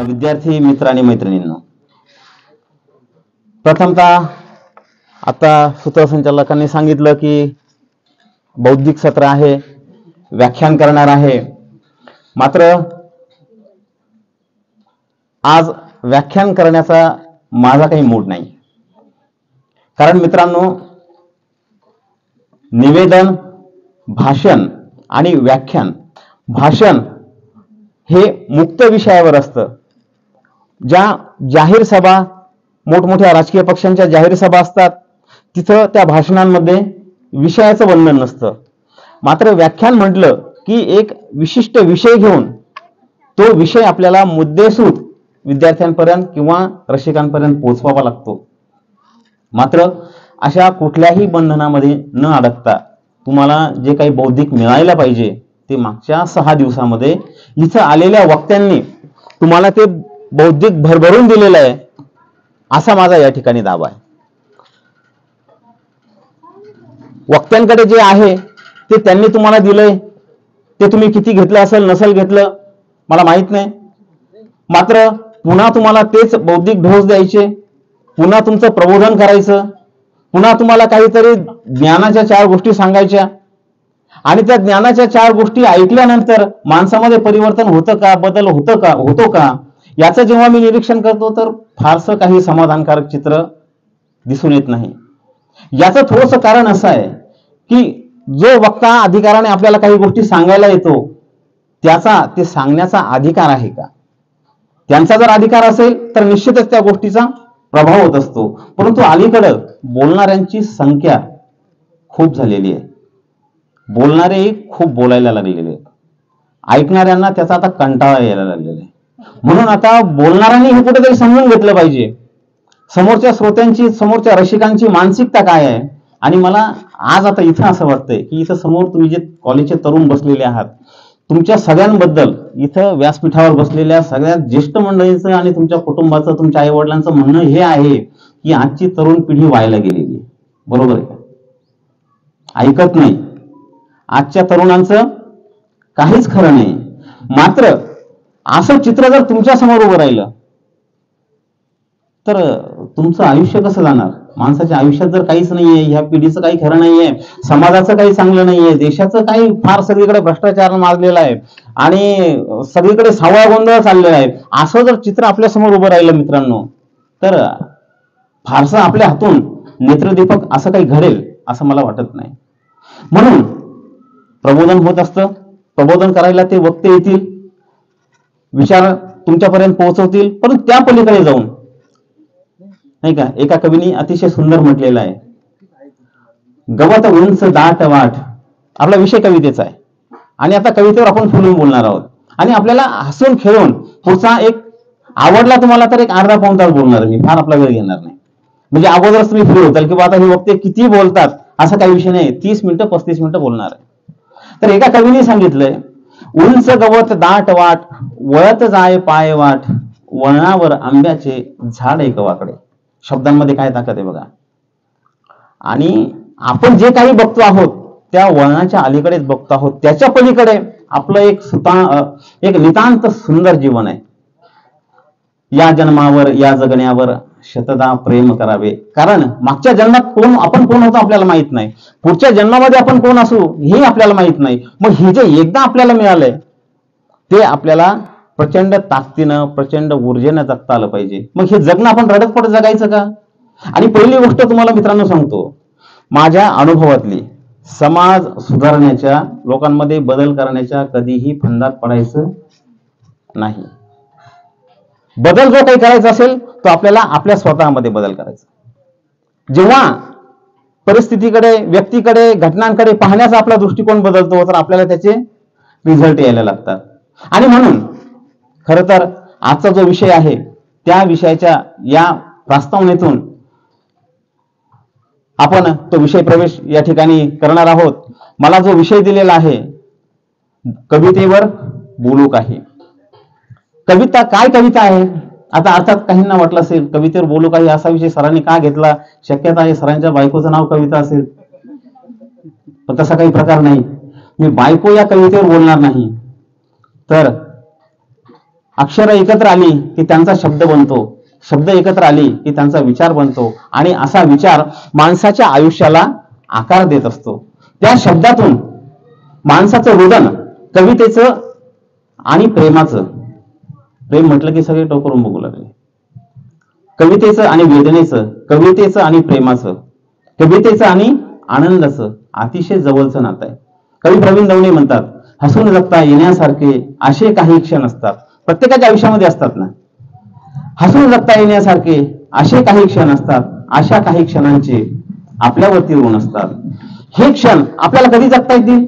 विद्यार्थी मित्र आणि मैत्रिणींनो, प्रथमतः आता सूत्रसंचालकांनी सांगितलं की बौद्धिक सत्र आहे, व्याख्यान करणार आहे. मात्र आज व्याख्यान करण्याचा माझा काही मूड नाही. कारण मित्रांनो, निवेदन, भाषण आणि व्याख्यान. भाषण हे मुक्त विषयावर असतं. ज्या जाहीर सभा, मोठमोठ्या राजकीय पक्षांच्या जाहीर सभा असतात, तिथं त्या भाषणांमध्ये विषयाचं बंधन नसतं. मात्र व्याख्यान म्हटलं की एक विशिष्ट विषय घेऊन तो विषय आपल्याला मुद्देसूद विद्यार्थ्यांपर्यंत किंवा रसिकांपर्यंत पोहोचवावा लागतो. मात्र अशा कुठल्याही बंधनामध्ये न अडकता तुम्हाला जे काही बौद्धिक मिळायला पाहिजे ते मागच्या 6 दिवसामध्ये इथं आलेल्या वक्त्यांनी तुम्हाला ते बौद्धिक भरभरून दिलेलं आहे, असा माझा या ठिकाणी दावा आहे. वक्त्यांकडे जे आहे ते त्यांनी तुम्हाला दिलंय, ते तुम्ही किती घेतलं असेल नसेल घेतलं मला माहित नाही. मात्र पुन्हा तुम्हाला तेच बौद्धिक ढोस द्यायचे, पुन्हा तुमचं प्रबोधन करायचं, पुन्हा तुम्हाला काहीतरी ज्ञानाच्या 4 गोष्टी सांगायच्या आणि त्या ज्ञानाच्या 4 गोष्टी ऐकल्यानंतर माणसामध्ये परिवर्तन होतं का, बदल होतो का याचं जेव्हा मी निरीक्षण करतो तर फारसं काही समाधानकारक चित्र दिसून येत नाही. याचं थोडंसं कारण असं आहे की जो वक्ता अधिकाराने आपल्याला काही गोष्टी सांगायला येतो त्याचा ते सांगण्याचा अधिकार आहे का? त्यांचा जर अधिकार असेल तर निश्चितच त्या गोष्टीचा प्रभाव होत असतो. परंतु अलीकडं बोलणाऱ्यांची संख्या खूप झालेली आहे. बोलणारे खूप बोलायला लागलेले आहेत, ऐकणाऱ्यांना त्याचा आता कंटाळा यायला लागलेला आहे. म्हणून आता बोलणाऱ्यांनी हे कुठेतरी समजून घेतलं पाहिजे समोरच्या श्रोत्यांची, समोरच्या रसिकांची मानसिकता काय आहे. आणि मला आज आता इथं असं वाटतंय की इथं समोर तुम्ही जे कॉलेजचे तरुण बसलेले आहात, तुमच्या सगळ्यांबद्दल इथं व्यासपीठावर बसलेल्या सगळ्यात ज्येष्ठ मंडळींचं आणि तुमच्या कुटुंबाचं, तुमच्या आई वडिलांचं म्हणणं हे आहे की आजची तरुण पिढी व्हायला गेलेली. बरोबर आहे का? ऐकत नाही. आजच्या तरुणांचं काहीच खरं नाही. मात्र असं चित्र जर तुमच्या समोर उभं राहिलं तर तुमचं आयुष्य कसं जाणार? माणसाच्या आयुष्यात जर काहीच नाहीये, ह्या पिढीचं काही खरं नाहीये, समाजाचं काही चांगलं नाहीये, देशाचं काही फार सगळीकडे भ्रष्टाचार माजलेला आहे आणि सगळीकडे सावळा गोंधळ चाललेला आहे, असं जर चित्र आपल्या समोर उभं राहिलं मित्रांनो तर फारसं आपल्या हातून नेत्रदीपक असं काही घडेल असं मला वाटत नाही. म्हणून प्रबोधन होत असतं. प्रबोधन करायला ते वक्ते येतील, विचार तुमच्यापर्यंत पोहोचवतील, परंतु त्या पलीकडे जाऊन नाही का, एका कवीने अतिशय सुंदर म्हटलेलं आहे, गवत उंच दाट वाट. आपला विषय कवितेचा आहे आणि आता कवितेवर आपण फुलून बोलणार आहोत आणि आपल्याला हसून खेळून पुढचा एक आवडला तुम्हाला तर एक अर्धा पाऊण तास बोलणार मी, फार आपला वेळ घेणार नाही. म्हणजे अगोदरच तुम्ही फ्री होताल की आता हे वक्ते किती बोलतात असा काही विषय नाही, 30 मिनिटं 35 मिनिटं बोलणार आहे. तर एका कवीने सांगितलंय, उंच गवत दाट वाट वळत जाय पाय वाट, वळणावर आंब्याचे झाड एक वाकडे. शब्दांमध्ये काय ताकद आहे बघा. आणि आपण जे काही बघतो आहोत त्या वळणाच्या अलीकडेच बघतो आहोत, त्याच्या पलीकडे आपलं एक नितांत सुंदर जीवन आहे. या जन्मावर या जगण्यावर शतदा प्रेम करावे. कारण मागच्या जन्मात आपण कोण होतो आपल्याला माहित नाही, पुढच्या जन्मामध्ये आपण कोण असू हे आपल्याला माहित नाही. मग हे जे एकदा आपल्याला मिळालंय ते आपल्याला प्रचंड ताकदीनं, प्रचंड ऊर्जेनं जगता आलं पाहिजे. मग हे जगणं आपण रडत पडत जगायचं का? आणि पहिली गोष्ट तुम्हाला मित्रांनो सांगतो, माझ्या अनुभवातली, समाज सुधारण्याच्या, लोकांमध्ये बदल करण्याच्या कधीही फंदात पडायचं नाही. बदल जो काही करायचा असेल तो आपल्याला आपल्या स्वतःमध्ये बदल करायचा. जेव्हा परिस्थितीकडे, व्यक्तीकडे, घटनांकडे पाहण्याचा आपला दृष्टिकोन बदलतो तर आपल्याला त्याचे रिझल्ट यायला लागतात. आणि म्हणून खर तर आजचा जो विषय आहे त्या विषयाच्या या प्रस्तावनेतून आपण तो विषय प्रवेश या ठिकाणी करणार आहोत. मला जो विषय दिलेला आहे, कवितेवर बोलू काही. कविता काय कविता आहे? आता अर्थात काहींना वाटलं असेल कवितेवर बोलू काही असा विषय सरांनी का घेतला, शक्यता आहे सरांच्या बायकोचं नाव कविता असेल, पण तसा काही प्रकार नाही. मी बायको या कवितेवर बोलणार नाही. तर अक्षरं एकत्र आली की त्यांचा शब्द बनतो, शब्द एकत्र आली की त्यांचा विचार बनतो आणि असा विचार माणसाच्या आयुष्याला आकार देत असतो. त्या शब्दातून माणसाचं रुदन, कवितेचं आणि प्रेमाचं, प्रेम म्हटलं की सगळे टोकरून बघू लागले, कवितेचं आणि वेदनेचं, कवितेचं आणि प्रेमाचं, कवितेचं आणि आनंदाचं अतिशय जवळचं नातं आहे. कवी प्रवीण दवणे म्हणतात, हसून जगता येण्यासारखे असे काही क्षण असतात. प्रत्येकाच्या आयुष्यामध्ये असतात ना, हसून जगता येण्यासारखे असे काही क्षण असतात. अशा काही क्षणांचे आपल्यावरती ऋण असतात. हे क्षण आपल्याला कधी जगता येतील?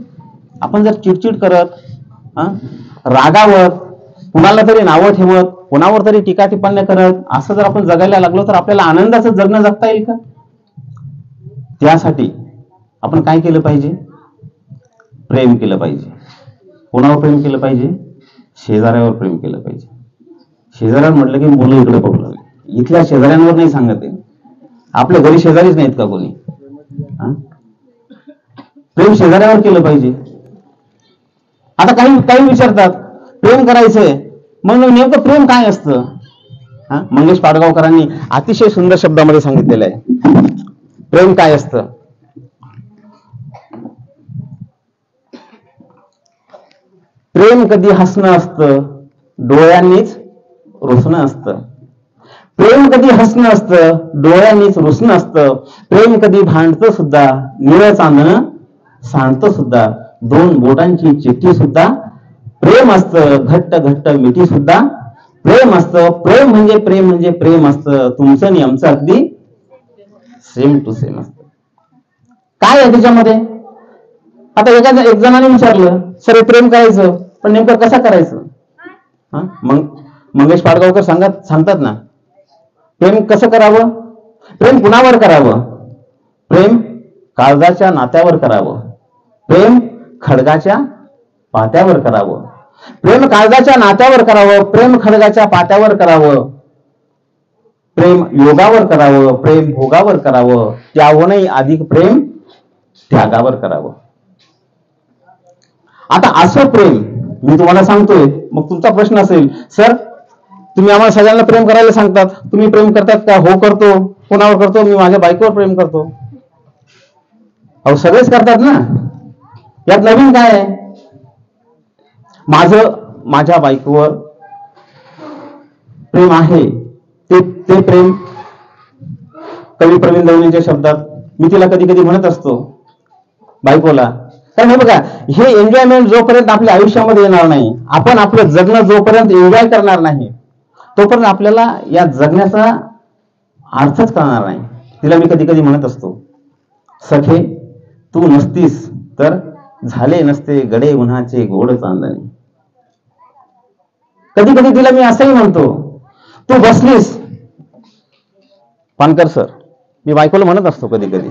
आपण जर चिडचिड करत, रागावर, कुणाला तरी नावं ठेवत, कुणावर तरी टीका टिप्पण्या करत असं जर आपण जगायला लागलो तर आपल्याला आनंदाचं जगणं जगता येईल का? त्यासाठी आपण काय केलं पाहिजे? प्रेम केलं पाहिजे. कोणावर प्रेम केलं पाहिजे? शेजाऱ्यावर प्रेम केलं पाहिजे. शेजाऱ्यावर म्हटलं की मुलं इकडे बघू लागले. इथल्या शेजाऱ्यांवर नाही सांगत आहे, आपल्या घरी शेजारीच नाहीत का कोणी? प्रेम शेजाऱ्यावर केलं पाहिजे. आता काही विचारतात प्रेम करायचंय, मग नेमकं प्रेम काय असतं? मंगेश पाडगावकरांनी अतिशय सुंदर शब्दामध्ये सांगितलेलं आहे प्रेम काय असतं. प्रेम कधी हसणं असतं, डोळ्यांनीच रुसणं असतं. प्रेम कधी हसणं असतं, डोळ्यांनीच रुसणं असतं. प्रेम कधी भांडतं सुद्धा, निळं चांदणं सांडतं सुद्धा. दोन बोटांची चिठ्ठी सुद्धा प्रेम असतं. घट्ट घट्ट मिठी सुद्धा प्रेम असतं. प्रेम म्हणजे प्रेम असतं. तुमचं आणि आमचं अगदी सेम टू सेम असतं. काय आहे त्याच्यामध्ये? आता एक जणाने विचारलं, सर प्रेम करायचं पण नेमकं कसं करायचं? मग मंगेश पाडगावकर सांगतात ना, प्रेम कसं करावं? प्रेम कुणावर करावं? प्रेम काळजाच्या नात्यावर करावं. प्रेम खडगाच्या पात्यावर करावं. प्रेम काळजाच्या नात्यावर करावं. प्रेम खडगाच्या पात्यावर करावं. प्रेम योगावर करावं. प्रेम भोगावर करावं. त्याहूनही अधिक प्रेम त्यागावर करावं. आता असं प्रेम मी तुम्हाला सांगतोय. मग तुमचा प्रश्न असेल, सर तुम्ही आम्हाला सगळ्यांना प्रेम करायला सांगतात, तुम्ही प्रेम करतात का? हो करतो. कोणावर करतो? मी माझ्या बायकोवर प्रेम करतो. अहो सगळेच करतात ना, यात नवीन काय आहे? माझ्या बायकोवर प्रेम आहे, ते प्रेम कवी प्रवीण दवणेंच्या शब्दात मी तिला कधी कधी म्हणत असतो बायकोला. कारण हे बघा, हे एन्जॉयमेंट जोपर्यंत आपल्या आयुष्यामध्ये येणार नाही, आपण आपलं जगणं जोपर्यंत एन्जॉय करणार नाही, तोपर्यंत आपल्याला या जगण्याचा अर्थच कळणार नाही. तिला मी कधी कधी म्हणत असतो, सखे तू नसतीस तर झाले नसते गडे उन्हाचे गोड चांदणे. कधी कधी तिला मी असंही म्हणतो, तू बसलीस, पानकर सर मी बायकोला म्हणत असतो कधी कधी,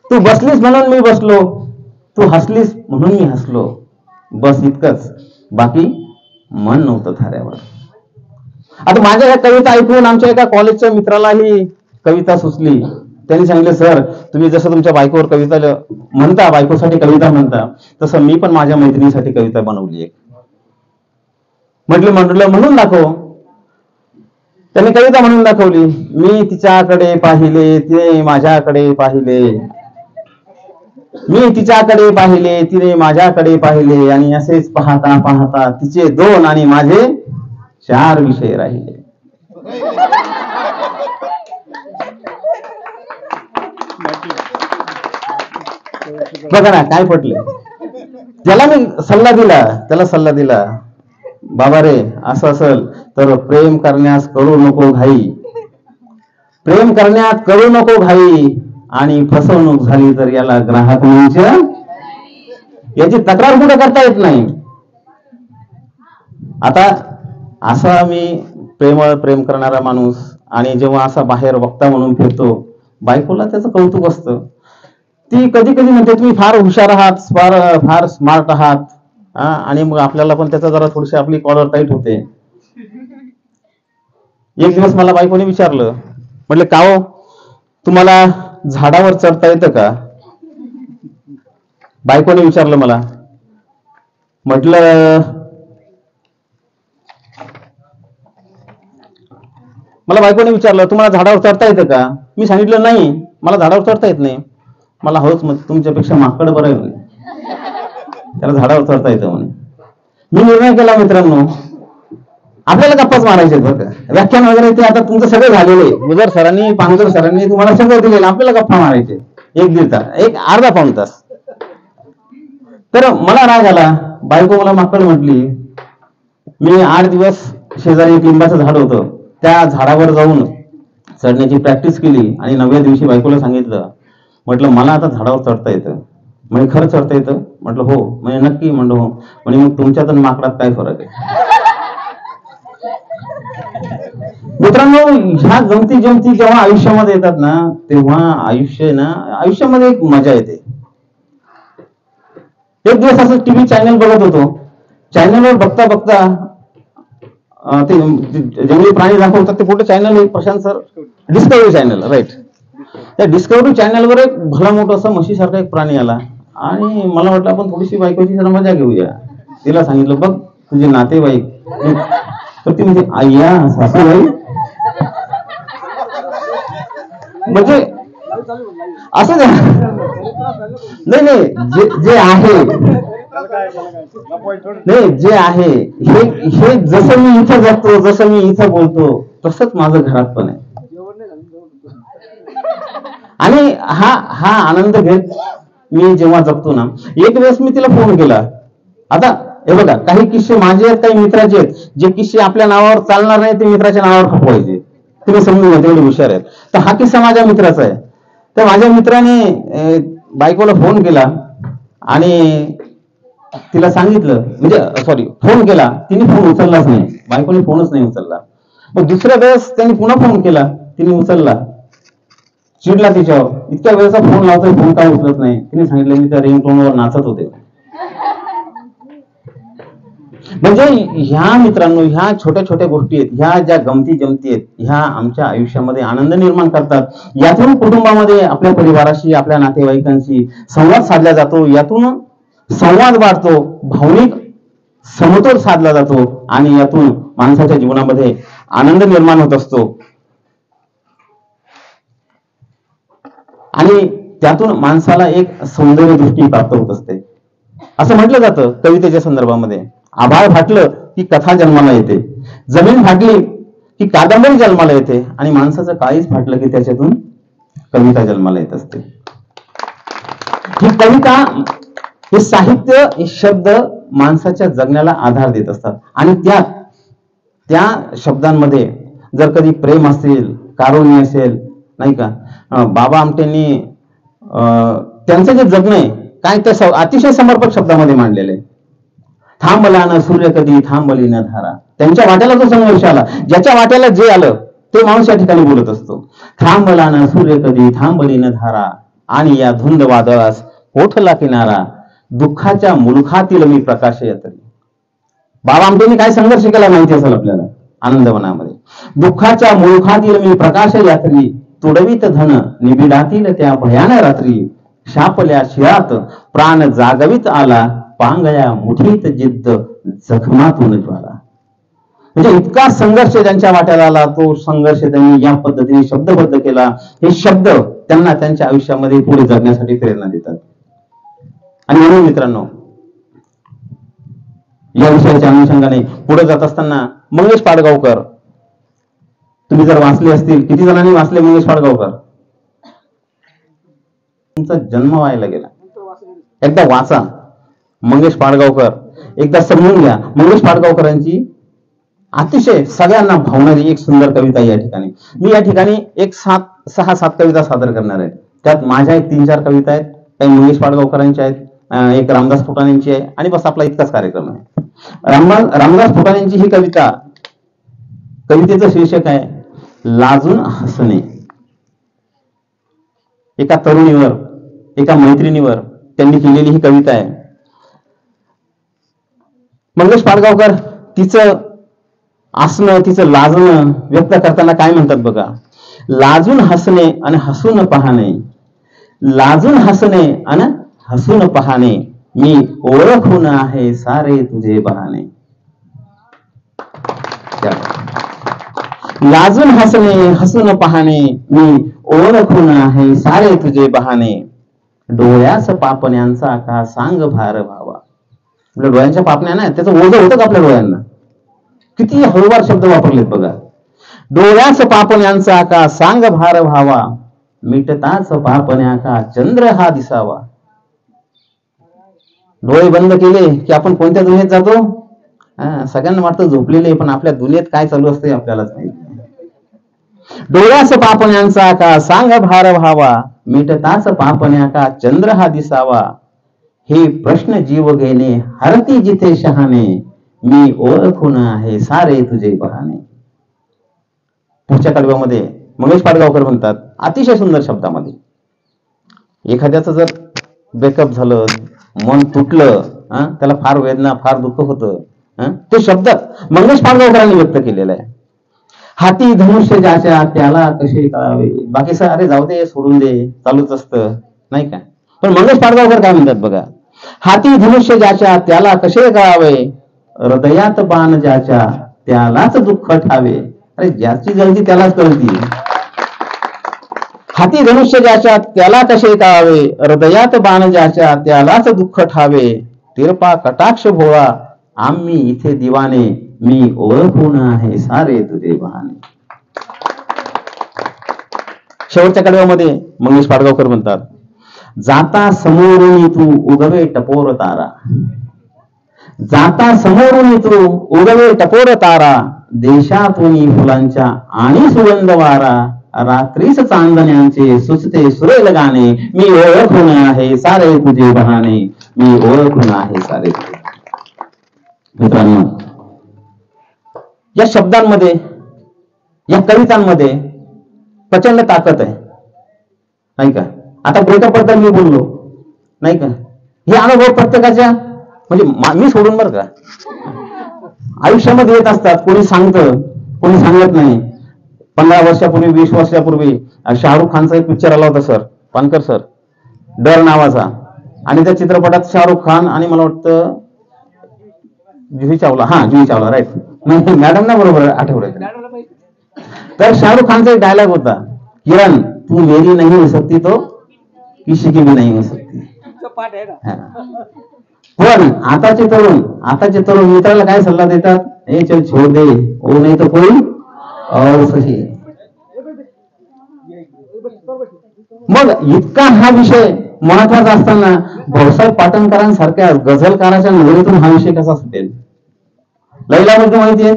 तू बसलीस म्हणून मी बसलो, तू हसलीस म्हणून मी हसलो, बस इतकंच, बाकी मन नव्हतं थाऱ्यावर. आता माझ्या या कविता ऐकून आमच्या एका कॉलेजच्या मित्राला ही कविता सुचली. त्यांनी सांगितलं, सर तुम्ही जसं तुमच्या बायकोवर कविता म्हणता, बायकोसाठी कविता म्हणता, तसं मी पण माझ्या मैत्रिणीसाठी कविता बनवली आहे. म्हटलं म्हणून दाखव. त्यांनी कविता म्हणून दाखवली. मी तिच्याकडे पाहिले, तिने माझ्याकडे पाहिले, मी तिच्याकडे पाहिले, तिने माझ्याकडे पाहिले, आणि असेच पाहता पाहता तिचे 2 आणि माझे 4 विषय राहिले. बघा ना काय पटलं. त्याला सल्ला दिला, बाबा रे असं असेल तर प्रेम करण्यास करू नको घाई, प्रेम करण्यात करू नको घाई, आणि फसवणूक झाली तर याला ग्राहक याची तक्रार कुठे करता येत नाही. आता असा मी प्रेम करणारा माणूस, आणि जेव्हा असा बाहेर वक्ता म्हणून फिरतो, बायकोला त्याचं कौतुक असतं. ती कधी कधी म्हणते तुम्ही फार हुशार आहात, फार स्मार्ट आहात, आणि मग आपल्याला पण त्याचा जरा थोडीशी आपली कॉलर टाईट होते. एक दिवस मला बायकोने विचारलं, म्हटलं का हो तुम्हाला झाडावर चढता येतं का? बायकोने विचारलं मला. म्हटलं मला बायकोने विचारलं, तुम्हाला झाडावर चढता येतं का? मी सांगितलं नाही, मला झाडावर चढता येत नाही. मला होच मग तुमच्यापेक्षा माकड बरं आहे म्हणे, त्याला झाडावर चढता येतं म्हणे. मी निर्णय केला मित्रांनो, आपल्याला गप्पाच मारायचे बरं का. व्याख्यान वगैरे ते आता तुमचं सगळं झालेलं आहे. गुजर सरांनी, पानकर सरांनी तुम्हाला सगळं दिलेलं, आपल्याला गप्पा मारायचे 1-1.5 तास, एक अर्धा पाऊण तास. तर मला राग आला, बायको मला माकड म्हटली. मी 8 दिवस शेजारी एक लिंबाचं झाड होतं, त्या झाडावर जाऊन चढण्याची प्रॅक्टिस केली आणि 9व्या दिवशी बायकोला सांगितलं, म्हटलं मला आता झाडावर चढता येतं. म्हणजे खरं चढता येतं? म्हटलं हो. म्हणजे नक्की? म्हणलं हो. म्हणजे मग तुमच्यात आणि माकडात काय फरक आहे? मित्रांनो, ह्या गमती जमती जेव्हा आयुष्यामध्ये येतात ना, तेव्हा आयुष्यामध्ये एक मजा येते. एक दिवस असं टीव्ही चॅनल बघत होतो. चॅनलवर बघता बघता ते जंगली प्राणी दाखवतात, ते कुठे चॅनल आहे Prashant sir? Discovery channel, right. त्या डिस्कवरी चॅनलवर एक भला मोठा असा म्हशीसारखा एक प्राणी आला आणि मला वाटलं आपण थोडीशी बायकोची जरा मजा घेऊया. तिला सांगितलं, बघ तुझे नातेवाईक. तर ती म्हणजे आय्या सासूबाई, म्हणजे असं नाही, जे आहे नाही, जे आहे हे जसं मी इथं जगतो, जसं मी इथं बोलतो, तसंच माझं घरात पण आहे. आणि हा आनंद घेत मी जेव्हा जगतो ना, एक वेळेस मी तिला फोन केला. आता हे बघा, काही किस्से माझे आहेत, काही मित्राचे आहेत. जे किस्से आपल्या नावावर चालणार नाही ते मित्राच्या नावावर खपवायचे. तुम्ही समजून घ्या, तेवढे हुशार आहेत. तर हा किस्सा माझ्या मित्राचा आहे. तर माझ्या मित्राने बायकोला फोन केला आणि तिला सांगितलं, म्हणजे सॉरी, फोन केला, तिने फोन उचललाच नाही, बायकोने फोनच नाही उचलला. मग दुसऱ्या वेळेस त्यांनी पुन्हा फोन केला, तिने उचलला. चिडला तिच्यावर, इतक्या वेळेचा फोन लावतोय, फोन काय उचलत नाही. तिने सांगितलं, मी त्या रिंगटोनवर नाचत होते. म्हणजे ह्या मित्रांनो, ह्या छोट्या छोट्या गोष्टी आहेत, ह्या ज्या गमती जमती आहेत, ह्या आमच्या आयुष्यामध्ये आनंद निर्माण करतात. यातून कुटुंबामध्ये आपल्या परिवाराशी, आपल्या नातेवाईकांशी संवाद साधला जातो, यातून संवाद वाढतो, भावनिक समतोल साधला जातो आणि यातून माणसाच्या जीवनामध्ये आनंद निर्माण होत असतो. आणि त्यातून माणसाला एक सौंदर्य दृष्टी प्राप्त होत असते. असं म्हटलं जातं कवितेच्या संदर्भामध्ये, आभाळ फाटलं की कथा जन्माला येते, जमीन फाटली की कादंबरी जन्माला येते आणि माणसाचं काळीच फाटलं की त्याच्यातून कविता जन्माला येत असते. ही कविता, हे साहित्य, हे शब्द माणसाच्या जगण्याला आधार देत असतात. आणि त्या शब्दांमध्ये जर कधी प्रेम असेल, कारुण्य असेल, नाही का, बाबा आमटेंनी त्यांचं जे जगणं आहे काय ते अतिशय समर्पक शब्दामध्ये मांडलेलं आहे. थांबला न सूर्य कधी थांबली न धारा. त्यांच्या वाट्याला जो संघर्ष आला, ज्याच्या वाट्याला जे आलं ते माणूस या ठिकाणी बोलत असतो. थांबला न सूर्य कधी थांबली न धारा, आणि या धुंद वादळास ओठला किनारा, दुःखाच्या मुलखातील मी प्रकाश यात्री. बाबा आमटेंनी काय संघर्ष केला माहिती असेल आपल्याला आनंदवनामध्ये. दुःखाच्या मुलखातील मी प्रकाश यात्री, तुडवीत धन निबिडातील त्या भयान रात्री, शापल्या शिळात प्राण जागवित आला, पांगळ्या मुठीत जिद्द जखमातून ज्वाला. म्हणजे इतका संघर्ष ज्यांच्या वाट्याला आला, तो संघर्ष त्यांनी या पद्धतीने शब्दबद्ध केला. हे शब्द त्यांना त्यांच्या आयुष्यामध्ये पुढे जगण्यासाठी प्रेरणा देतात. आणि म्हणून मित्रांनो, या विषयाच्या अनुषंगाने पुढे जात असताना मंगेश पाडगावकर, तुम्ही जर वाचले असतील, किती जणांनी वाचले मंगेश पाडगावकर? तुमचा जन्म व्हायला गेला. एकदा वाचा मंगेश पाडगावकर, एकदा समजून घ्या. मंगेश पाडगावकरांची अतिशय सगळ्यांना भावणारी एक सुंदर कविता या ठिकाणी. मी या ठिकाणी एक 6-7 कविता सादर करणार आहे. त्यात माझ्या एक 3-4 कविता आहेत, काही मंगेश पाडगावकरांच्या आहेत, एक रामदास फुटाणेंची आहे, आणि बस आपला इतकाच कार्यक्रम आहे. रामदास फुटाणेंची ही कविता, कवितेचं शीर्षक आहे लाजून हसणे. एका तरुणीवर, एका मैत्रिणीवर त्यांनी केलेली ही कविता आहे. मंगेश पाडगावकर तिचं असणं, तिचं लाजणं व्यक्त करताना काय म्हणतात बघा. लाजून हसणे आणि हसून पाहणे, लाजून हसणे आणि हसून पाहणे, मी ओळखून आहे सारे तुझे बहाणे. लाजून हसणे हसून पाहणे मी ओळखून आहे सारे तुझे बहाणे. डोळ्यास पापण्यांचा का सांग भार भावा. आपल्या डोळ्यांच्या पापण्या ना त्याचं ओझं होतं का आपल्या डोळ्यांना. किती हळूवार शब्द वापरलेत बघा. डोळ्यास पापण्यांचा का सांग भार भावा. मिटताच पापण्या का चंद्र हा दिसावा. डोळे बंद केले की आपण कोणत्या दुनियेत जातो. सगळ्यांना वाटतं झोपलेले, पण आपल्या दुनियेत काय चालू असते आपल्यालाच माहिती. डोळ्यास पापण्यांचा का सांग भार भावा. मिटताच पापण्या का चंद्र हा दिसावा. हे प्रश्न जीव घेणे हरती जिथे शहाणे. मी ओळखून आहे सारे तुझे बहाणे. पुढच्या कडव्यामध्ये मंगेश पाडगावकर म्हणतात अतिशय सुंदर शब्दामध्ये, एखाद्याचं जर ब्रेकअप झालं, मन तुटलं, त्याला फार वेदना फार दुःख होतं, ते शब्द मंगेश पाडगावकरांनी व्यक्त केलेला आहे. हाती धनुष्य ज्याच्या त्याला कसे कळावे. बाकी सर अरे जाऊ दे सोडून दे चालूच असतं नाही का. पण मंगेश पाडगावकर काय म्हणतात बघा. हाती धनुष्य ज्याच्या त्याला कसे कळावे. हृदयात बाण ज्याच्या त्यालाच दुःख ठावे. अरे ज्याची गलती त्यालाच कळती. हाती धनुष्य ज्याच्या त्याला कसे कळावे. हृदयात बाण ज्याच्या त्यालाच दुःख ठावे. तिरपा कटाक्ष भोळा आम्ही इथे दिवाने. मी ओळखून आहे सारे तुझे बहाणे. शेवटच्या कडव्यामध्ये मंगेश पाडगावकर म्हणतात जाता समोरून तू उगवे टपोर तारा. जाता समोरून तू उगवे टपोर तारा. देशातून फुलांच्या आणि सुगंध वारा. रात्रीस चांदण्यांचे सुचते सुरेल गाणे. मी ओळखून आहे सारे तुझे बहाणे. मी ओळखून आहे सारे तुझे. मित्रांनो, या शब्दांमध्ये या कवितांमध्ये प्रचंड ताकद आहे नाही का. आता ब्रेकअप बद्दल मी बोललो नाही का. हे अनुभव प्रत्येकाच्या म्हणजे मी सोडून बरं का आयुष्यामध्ये येत असतात. कोणी सांगतं कोणी सांगत नाही. 15 वर्षापूर्वी 20 वर्षापूर्वी शाहरुख खानचा एक पिक्चर आला होता सर, पानकर सर, डर नावाचा. आणि त्या चित्रपटात शाहरुख खान आणि मला वाटतं जुही चावला राईट, मॅडम ना बरोबर आठवलं. तर शाहरुख खानचा एक डायलॉग होता, किरण तू मेरी नहीं हो सकती तो किसी की भी नहीं हो सकती. पण आताचे तरुण मित्राला काय सल्ला देतात, ए चल छोड़ दे ओ नहीं तो कोई और सही. मग इतका हा विषय महत्वाचा असताना भाऊसाहेब पाटणकरांसारख्या गझलकाराच्या नजरेतून हा विषय कसा सुटेल. लैला मजनू माहितीये.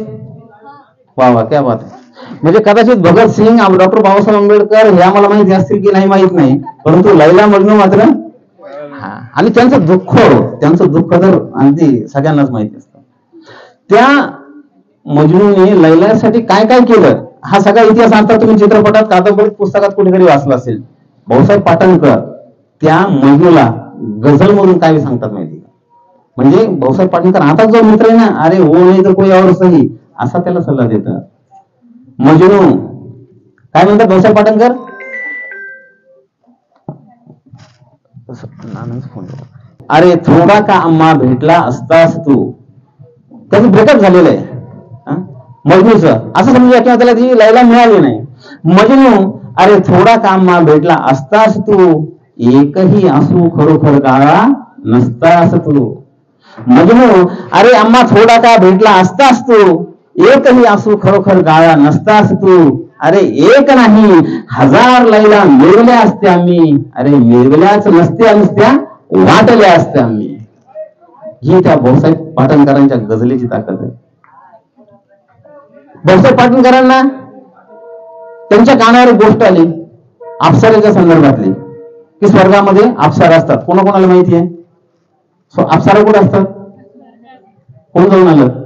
वा वा क्या बात आहे. म्हणजे कदाचित भगतसिंग डॉक्टर बाबासाहेब आंबेडकर हे आम्हाला माहिती असतील की नाही माहित नाही, परंतु लैला मजनू मात्र आणि त्यांचं दुःख तर अगदी सगळ्यांनाच माहिती असतं. त्या मजनूने लैलासाठी काय काय केलं हा सगळा इतिहास आता तुम्ही चित्रपटात कादंबरीत पुस्तकात कुठेतरी वाचला असेल. भाऊसाहेब पाटणकर त्या मजनूला गझल म्हणून काय सांगतात माहिती का. म्हणजे भाऊसाहेब पाटणकर आता जो मित्र आहे ना, अरे हो नाही तर कोई और सही असा त्याला सल्ला देतात. मजनू काय म्हणतात भाऊसाहेब पाटणकर, अरे थोडा का अम्मा भेटला असतास तू. त्याचं ब्रेकअप झालेलं आहे मजनूचं, असं समजूया किंवा त्याला ती लैला मिळाली नाही. मजनू अरे थोडा का अम्मा भेटला असतास तू. एकही आंसू खरोखर गाळा नसतास तू. मजनू अरे अम्मा थोडा का भेटला असतास तू. एकही आंसू खरोखर गाळा नसतास तू. अरे एक नाही 1000 लैला मिळवल्या असत्या मी. अरे मिळवल्याच नसत्या वाटल्या असत्या मी. ही त्या भाऊसाहेब पाटणकरांच्या गझलेची ताकद आहे. भाऊसाहेब पाटणकरांना त्यांच्या कानावर गोष्ट आली अप्सरेच्या संदर्भातली की स्वर्गामध्ये अप्सरा असतात. कोणाकोणाला माहिती आहे अप्सरा कुठे असतात. कोण जाऊन आलं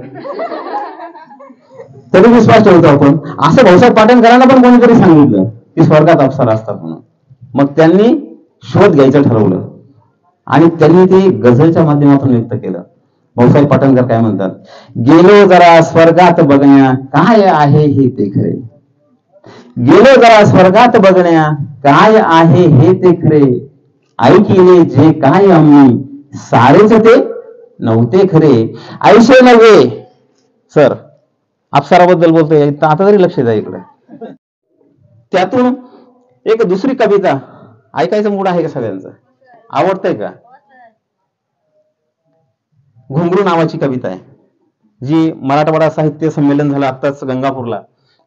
तरी विश्वास ठेवतो आपण. असं भाऊसाहेब पाटणकरांना पण कोणीतरी सांगितलं की स्वर्गात अप्सरा असतात म्हणून. मग त्यांनी शोध घ्यायचं ठरवलं आणि त्यांनी ते गझलच्या माध्यमातून व्यक्त केलं. भाऊसाहेब पाटणकर काय म्हणतात, गेलो जरा स्वर्गात बघण्या काय आहे हे ते खरे. गेलो जरा स्वर्गात बघण्या काय आहे हे ते खरे. ऐकिले जे काय आम्ही सारेच ते नव्हते खरे. ऐशे नव्हे सर, अप्सराबद्दल बोलतोय, आता तरी लक्ष द्या इकडे. त्यातून एक दुसरी कविता ऐकायचं मूड आहे का सगळ्यांचं? आवडतंय का? घुंगरू नावाची कविता आहे, जी मराठवाडा साहित्य संमेलन झालं आत्ताच गंगापूरला,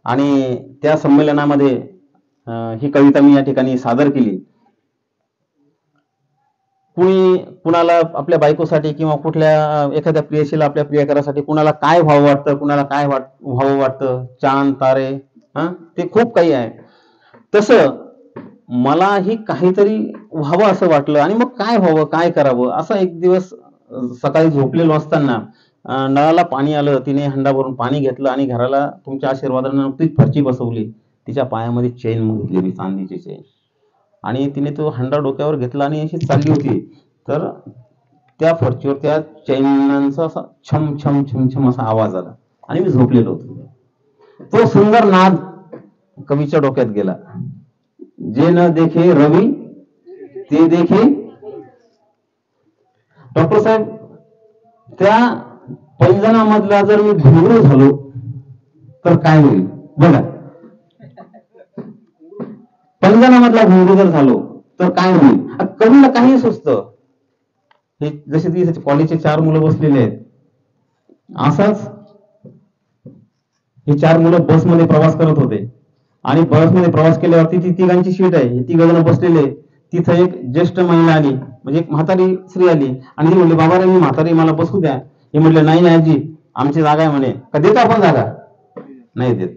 आणि त्या संमेलनामध्ये ही कविता मी या ठिकाणी सादर केली. कुणाला आपल्या बायकोसाठी किंवा कुठल्या एखाद्या प्रियशीला आपल्या प्रियकरासाठी कुणाला काय व्हावं वाटतं, कुणाला काय व्हावं वाटतं, चांद तारे, ते खूप काही आहे. तसं मलाही काहीतरी व्हावं असं वाटलं, आणि मग काय व्हावं, काय करावं. असं एक दिवस सकाळी झोपलेलो असताना नळाला पाणी आलं, तिने हंडा भरून पाणी घेतलं आणि घराला तुमच्या आशीर्वादाने नुकतीच फरची बसवली. तिच्या पायामध्ये चेन घेतली मी, चांदीची चेन, आणि तिने तो हंडा डोक्यावर घेतला आणि अशी चालली होती. तर त्या फरचीवर त्या चैनांचा असा छम छम छम छम असा आवाज आला, आणि मी झोपलेलो होतो. तो सुंदर नाद कवीच्या डोक्यात गेला. जे न देखे रवी ते देखे. डॉक्टर साहेब, त्या पैंजणामधला जर मी घुंगरू झालो तर काय होईल बघा. पैंजणामधला घुंगरू जर झालो तर काय होईल. कवीला काही सुचतं. हे जसे ती कॉलेजचे 4 मुलं बसलेले आहेत, असाच हे 4 मुलं बसमध्ये प्रवास करत होते, आणि बसमध्ये प्रवास केल्यावरती ती तिघांची सीट आहे, हे 3 जण बसलेले. तिथं एक ज्येष्ठ महिला आली, म्हणजे एक म्हातारी स्त्री आली, आणि ती म्हणली, बाबा रे, मी म्हातारी, मला बसू द्या. हे म्हटले, नाही आजी, आमची जागा आहे म्हणे. का देतो आपण जागा? नाही देत,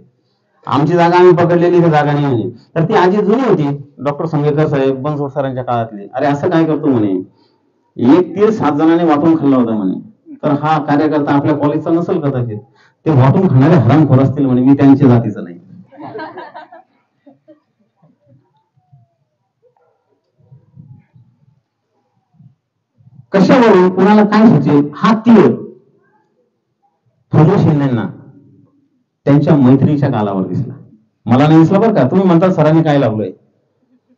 आमची जागा आम्ही पकडलेली, ही जागा नाही म्हणे. तर ती आजी जुनी होती, डॉक्टर संगेकर साहेब, बनसोड सरांच्या काळातली. अरे असं काय करतो म्हणे, एक तीर 7 जणांनी वाटून खाल्ला होता म्हणे. तर हा कार्यकर्ता आपल्या कॉलेजचा नसेल कदाचित, ते वाटून खाणारे हरामखोर असतील म्हणे, मी त्यांच्या जातीचं नाही. कशावरून कुणाला काय सुचेल, हा तीर फडणवीस शिंदेंना त्यांच्या मैत्रीच्या गालावर दिसला. मला नाही दिसला बरं का. तुम्ही म्हणतात सरांनी काय लावलंय.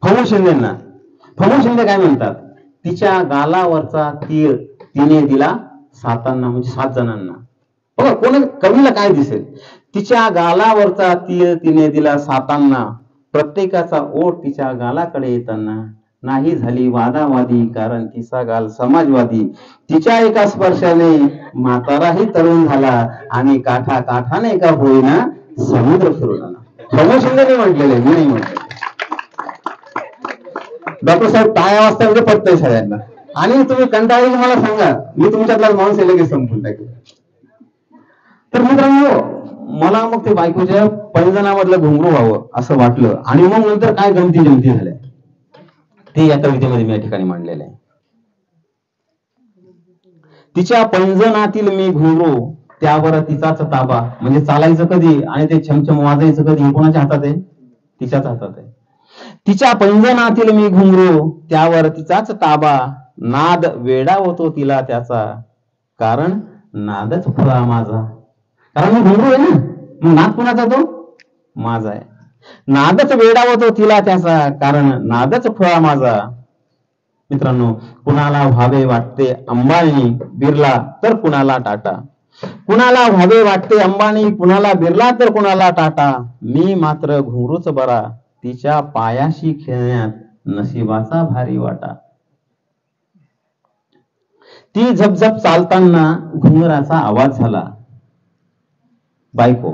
फडणवीस शिंदेंना. फडणवीस शिंदे काय म्हणतात, तिच्या गालावरचा तीर तिने दिला 7 म्हणजे 7 जणांना. बघा, कोणी कवीला काय दिसेल. तिच्या गालावरचा तीर तिने दिला 7, प्रत्येकाचा ओठ तिच्या गालाकडे येताना. नाही झाली वादावादी, कारण तिचा गाल समाजवादी. तिच्या एका स्पर्शाने म्हाताराही तरुण झाला, आणि काठा काठाने का होईना समुद्र फिरून आला. फडणवीस शिंदेने म्हटलेले, मी नाही म्हटले. डॉक्टर साहेब, टाळ्या वाजता म्हणजे पटतंय सगळ्यांना, आणि तुम्ही कंटाळी मला सांगा, मी तुमच्यातला माणूस लगेच संपून टाकेल. तर मित्रांनो, मला मग ते बायकोच्या पैंजणामधलं घुंगरू व्हावं असं वाटलं, आणि मग नंतर काय गमती जमती झाल्या ते या कवितेमध्ये मी या ठिकाणी मांडलेलं आहे. तिच्या पैंजणातील मी घुंगरू, त्यावर तिचाच ताबा. म्हणजे चालायचं कधी आणि ते छमछम वाजायचं कधी, कोणाच्या हातात आहे? तिच्याच हातात आहे. तिच्या पैंजणातील मी घुंगरू, त्यावर तिचाच ताबा. नाद वेडावतो तिला त्याचा, कारण नादच फळा माझा. कारण मी घुंगरू आहे ना, मग नाद कुणाचा? तो माझा आहे. नादच वेडावतो तिला त्याचा, कारण नादच फळा माझा. मित्रांनो, कुणाला व्हावे वाटते अंबानी बिर्ला, तर कुणाला टाटा. कुणाला व्हावे वाटते अंबानी, कुणाला बिर्ला, तर कुणाला टाटा. मी मात्र घुंगरूच बरा, तिच्या पायाशी खेळण्यात नशिबाचा भारी वाटा. ती झपझप चालताना घुंगराचा आवाज झाला. बायको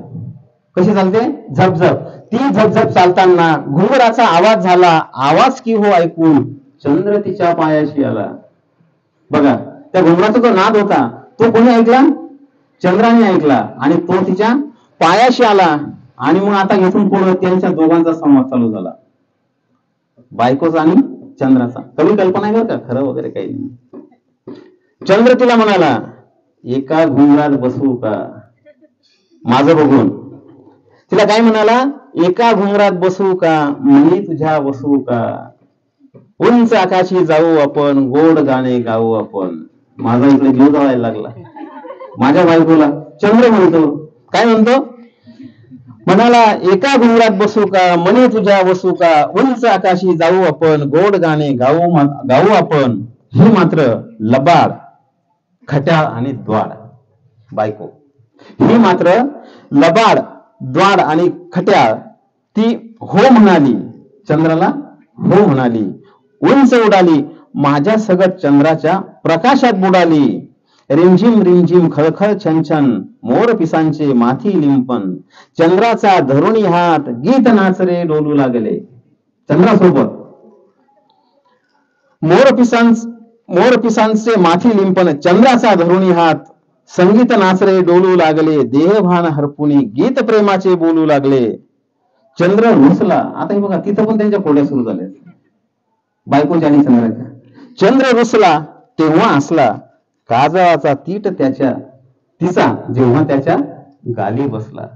कशी चालते? झपझप. ती झपझप चालताना घुंगराचा आवाज झाला. आवाज की हो ऐकून चंद्र तिच्या पायाशी आला. बघा, त्या घुंगराचा जो नाद होता तो कोणी ऐकला? चंद्राने ऐकला, आणि तो तिच्या पायाशी आला. आणि मग आता इथून पुढे त्यांच्या दोघांचा संवाद चालू झाला, बायकोचा आणि चंद्राचा. कमी कल्पना आहे बरं का, खरं वगैरे काही नाही. चंद्र तिला म्हणाला, एका घुंगरात बसू का? माझं बघून तिला काय म्हणाला? एका घुंगरात बसू का, मी तुझ्या बसू का, उंच आकाशी जाऊ आपण, गोड गाणे गाऊ आपण. माझा इकडे जीव जळायला लागला माझ्या बायकोला. चंद्र म्हणतो, काय म्हणतो? म्हणाला, एका घुंगरात बसू का, मनी तुझ्या बसू का, उंच आकाशी जाऊ आपण, गोड गाणे गाऊ आपण. ही मात्र लबाड, खट्याळ आणि द्वाड बायको. ही मात्र लबाड द्वाड आणि खट्याळ ती हो म्हणाली, चंद्राला हो म्हणाली, उंच उडाली, माझ्या सगत चंद्राच्या प्रकाशात बुडाली. रिमझिम रिमझिम खळखळ छनछन मोर पिसांचे माथी लिंपन, चंद्राचा धरुणी हात गीत नाचरे डोलू लागले. चंद्रासोबत मोर पिसांचे माथी लिंपन, चंद्राचा धरुणी हात संगीत नाचरे डोलू लागले. देहभान हरपुनी गीत प्रेमाचे बोलू लागले. चंद्र रुसला. आता हे बघा, तिथं पण त्यांच्या कोड्या सुरू झाल्या बायकोच्या आणि चंद्राच्या. चंद्र रुसला तेव्हा असला, काजळाचा तीट तिचा जेव्हा त्याच्या गाली बसला.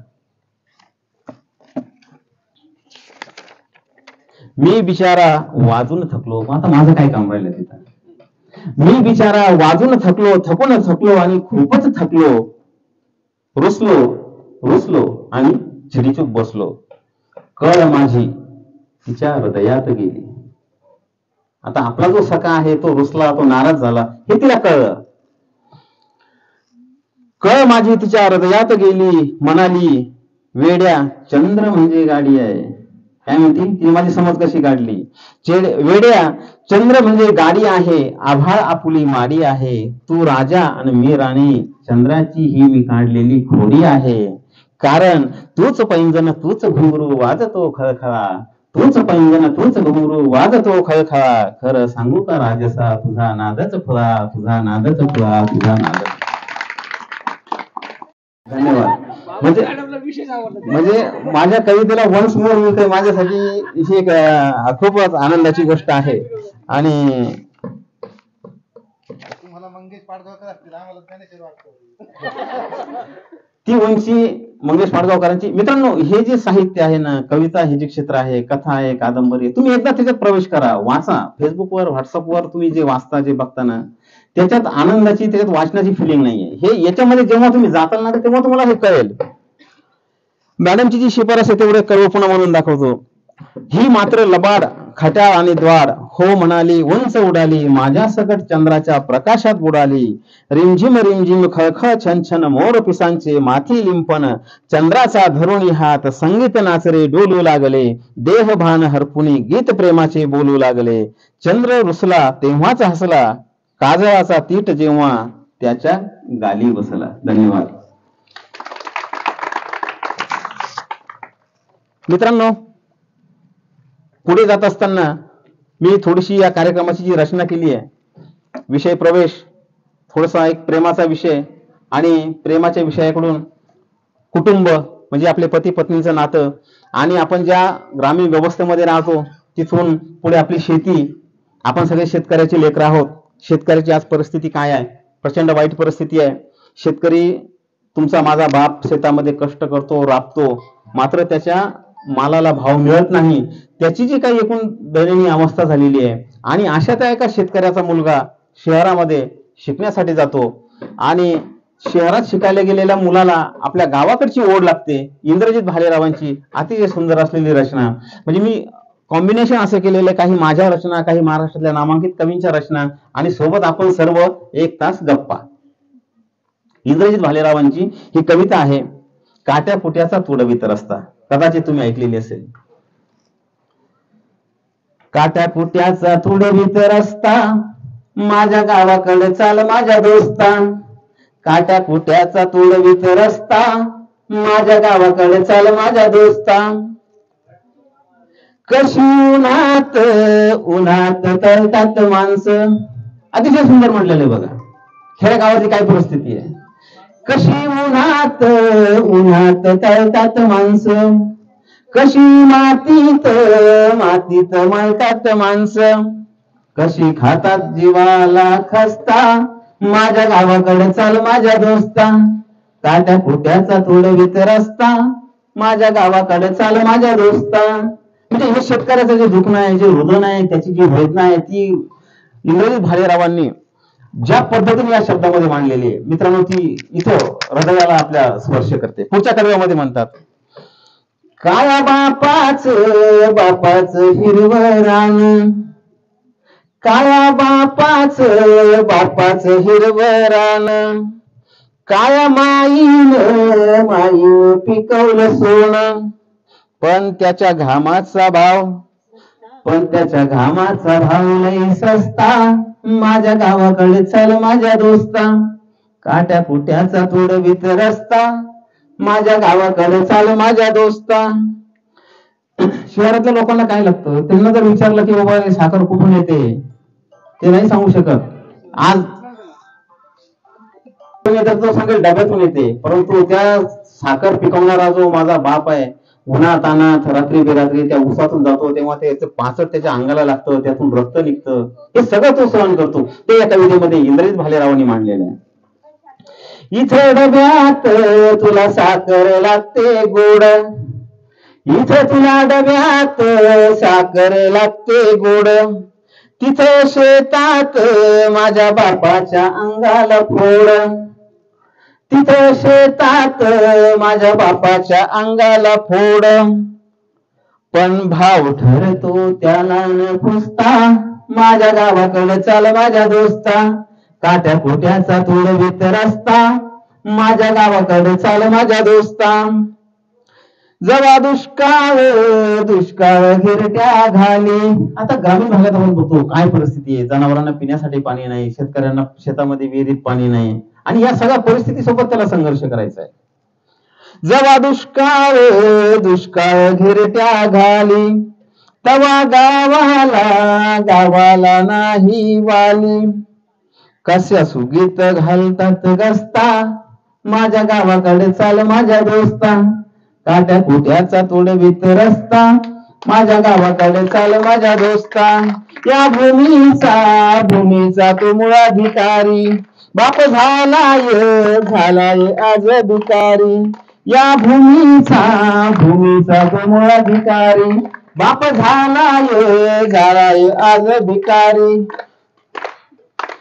मी बिचारा वाजून थकलो. आता माझं काय काम राहिलं तिथं. मी बिचारा वाजून थकलो, थकून थकलो आणि खूपच थकलो. रुसलो आणि चिडीचूप बसलो. कळ माझी तिच्या हृदयात गेली. आता आपला जो सखा आहे तो रुसला, तो नाराज झाला, हे तिला कळलं. कळ माझी तिच्या हृदयात गेली, म्हणाली वेड्या चंद्र म्हणजे गाडी आहे. काय म्हणते ती, माझी समज कशी काढली. वेड्या चंद्र म्हणजे गाडी आहे, आभाळ आपुली माडी आहे. तू राजा आणि मी राणी, चंद्राची ही मी काढलेली खोडी आहे. कारण तूच पैंजण तूच घुंगरू वाजतो खळखळा, तूच पैंजण तूच घुंगरू वाजतो खळखळा. खरं सांगू का राजसा, तुझा नादच फुला, तुझा नादच फुला, तुझा नादच. धन्यवाद. म्हणजे माझ्या कवितेला वन्स मोर मिळते, माझ्यासाठी ही एक खूपच आनंदाची गोष्ट आहे. आणि ती उंची मंगेश पाडगावकरांची. मित्रांनो, हे जे साहित्य आहे ना, कविता हे जे क्षेत्र आहे, कथा आहे, कादंबरी, तुम्ही एकदा त्याच्यात प्रवेश करा, वाचा. फेसबुकवर, व्हॉट्सअपवर तुम्ही जे वाचता, जे बघता ना, त्याच्यात आनंदाची, त्याच्यात वाचनाची फिलिंग नाहीये. हे याच्यामध्ये जेव्हा तुम्ही जाताल ना, तेव्हा तुम्हाला हे कळेल. मॅडमची जी शिफारस आहे तेवढे कल्पना म्हणून दाखवतो. ही मात्र लबाड खट्याळ आणि द्वाड हो म्हणाली, उंच उडाली, माझ्या सकट चंद्राच्या प्रकाशात बुडाली. रिमझिम रिमझिम खळखळ छनछन मोर पिसांचे माथी लिंपन, चंद्राचा धरुणी हात संगीत नाचरे डोलू लागले. देहभान हरपुनी गीत प्रेमाचे बोलू लागले. चंद्र रुसला तेव्हाच हसला, काजळाचा तीट जेव्हा त्याच्या गाली बसला. धन्यवाद. मित्रांनो, पुढे जात असताना मी थोडीशी या कार्यक्रमाची जी रचना केली आहे, विषय प्रवेश, थोडासा एक प्रेमाचा विषय आणि प्रेमाच्या विषयाकडून कुटुंब म्हणजे आपले पती पत्नीचं नातं, आणि आपण ज्या ग्रामीण व्यवस्थेमध्ये राहतो तिथून पुढे आपली शेती. आपण सगळे शेतकऱ्याचे लेकर आहोत. शेतकऱ्याची आज परिस्थिती काय आहे? प्रचंड वाईट परिस्थिती आहे. शेतकरी तुमचा माझा बाप शेतामध्ये कष्ट करतो, राबतो, मात्र त्याच्या मालाला भाव मिळत नाही. त्याची जी काही एकूण दयनीय अवस्था झालेली आहे. आणि अशा त्या एका शेतकऱ्याचा मुलगा शहरामध्ये शिकण्यासाठी जातो आणि शहरात शिकायला गेलेल्या मुलाला आपल्या गावाकडची ओढ लागते. इंद्रजित भालेरावांची अतिशय सुंदर असलेली रचना. म्हणजे मी कॉम्बिनेशन असं केलेलं, काही माझ्या रचना, काही महाराष्ट्रातल्या नामांकित कवींच्या रचना, आणि सोबत आपण सर्व एक तास गप्पा. इंद्रजित भालेरावांची ही कविता आहे, काट्या पुट्याचा तुडवीत रस्ता. कदाचित तुम्ही ऐकलेली असेल. काट्या पुट्याचा तुडवीत रस्ता, माझ्या गावाकडे चाल माझ्या दोस्ता. काट्या पुट्याचा तुडवीत रस्ता, माझ्या गावाकडे चाल माझ्या दोस्ता. कशी उन्हात उन्हात तळतात माणसं. अतिशय सुंदर म्हटलेलं बघा. खेड्या गावाची काय परिस्थिती आहे. कशी उन्हात उन्हात तळतात माणसं, कशी मातीत मातीत मळतात माणसं. कशी खातात जीवाला खस्ता, माझ्या गावाकडे चाल माझ्या दोस्ता. काट्या पुट्याचा तुडवीत रस्ता, माझ्या गावाकडे चाल माझ्या दोस्ता. म्हणजे हे शेतकऱ्याचं जे दुखणं आहे, जे रुदन आहे, त्याची जी वेदना आहे, ती इंद्रजित भालेरावांनी ज्या पद्धतीने या शब्दामध्ये मांडलेली आहे मित्रांनो, ती इथं हृदयाला आपल्या स्पर्श करते. पुढच्या कडव्यामध्ये म्हणतात, काया बापाच बापाच हिरवं रान, काया बापाच बापाच हिरवं रान. काळ्या माईन पिकवलं सोनं, पण त्याच्या घामाचा भाव लई सस्ता. माझ्या गावाकडे चल माझ्या दोस्ता, काट्या कुट्याचा तुडवीत रस्ता. माझ्या गावाकडे चाल माझ्या दोस्ता. शहरातल्या लोकांना काय लागतं, त्यांना जर विचारलं की बाबा साखर कुठून येते, ते नाही सांगू शकत. आज तो सांगेल डब्यातून येते, परंतु त्या साखर पिकवणारा जो माझा बाप आहे, उन्हात तानात रात्री बेरात्री त्या उसातून जातो, तेव्हा ते पाचट त्याच्या अंगाला लागतं, त्यातून रक्त निघतं, हे सगळं तो सहन करतो. ते या कवितेमध्ये इंद्रजित भालेरावांनी मांडलेलं आहे. इथे डब्यात तुला साखर लागते गोड, इथे तुला डब्यात साखर लागते गोड, तिथे शेतात माझ्या बापाच्या अंगाला फोड, तिथे शेतात माझ्या बापाच्या अंगाला फोड. पण भाव ठरतो त्याला न पुसता, माझ्या गावाकडे चाल माझ्या दोस्ता, काट्या कोट्याचा तुडवीत रस्ता. माझ्या गावाकडे चाल माझ्या दोस्ता. जेव्हा दुष्काळ गिरट्या घाली. आता ग्रामीण भागात आपण बघतो काय परिस्थिती आहे, जनावरांना पिण्यासाठी पाणी नाही, शेतकऱ्यांना शेतामध्ये विहिरीत पाणी नाही, आणि या सगळ्या परिस्थितीसोबत त्याला संघर्ष करायचा आहे. जेव्हा दुष्काळ गिरट्या घाली, तेव्हा गावाला नाही वाली, कशा सुगीत घालतात गस्ता. माझ्या गावाकडे चाल माझ्या दोस्ता, काट्या कुट्याचा तुडवीत रस्ता. माझ्या गावाकडे चाल माझ्या दोस्ता. या भूमीचा तो मुळाधिकारी, बाप झालाय आज भिकारी. या भूमीचा तो मुळाधिकारी, बाप झालाय आज भिकारी.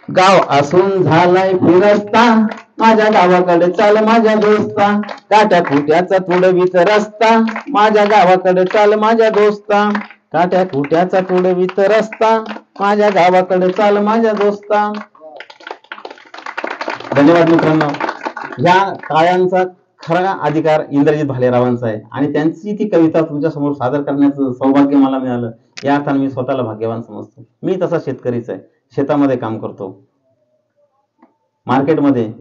गाव असून झालाय फिरस्ता, माझ्या गावाकडे चाल माझ्या दोस्ता, काट्या कुट्याचा तुडवीत रस्ता. माझ्या गावाकडे चाल माझ्या दोस्ता, काट्या कुट्याचा तुडवीत रस्ता. माझ्या गावाकडे चाल माझ्या दोस्ता. धन्यवाद मित्रांनो. या काळ्यांचा खरा अधिकार इंद्रजित भालेरावांचा आहे, आणि त्यांची ती कविता तुमच्या समोर सादर करण्याचं सौभाग्य मला मिळालं, या अर्थाने मी स्वतःला भाग्यवान समजतो. मी तसा शेतकरीच आहे, शेतामध्ये काम करतो, मार्केटमध्ये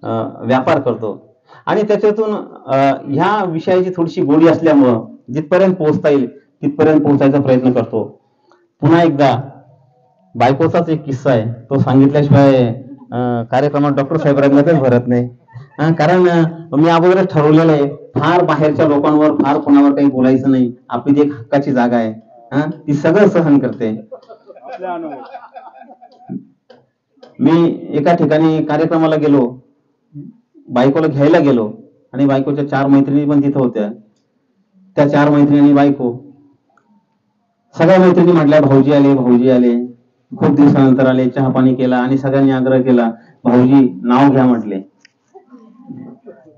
व्यापार करतो, आणि त्याच्यातून ह्या विषयाची थोडीशी गोडी असल्यामुळं जिथपर्यंत पोहोचता येईल तिथपर्यंत पोहोचायचा प्रयत्न करतो. पुन्हा एकदा बायकोचाच एक किस्सा आहे, तो सांगितल्याशिवाय कार्यक्रमात डॉक्टर साहेबांनाच भरत नाही. कारण मी अगोदरच ठरवलेलं आहे, फार बाहेरच्या लोकांवर फार कोणावर काही बोलायचं नाही. आपली एक हक्काची जागा आहे, ती सगळं सहन करते. मी एका ठिकाणी कार्यक्रमाला गेलो, बायकोला घ्यायला गेलो, आणि बायकोच्या 4 मैत्रिणी पण तिथं होत्या. त्या 4 मैत्रिणी बायको सगळ्या मैत्रिणी म्हटल्या भाऊजी आले. खूप दिवसानंतर आले, चहा पाणी केला, आणि सगळ्यांनी आग्रह केला, भाऊजी नाव घ्या म्हटले.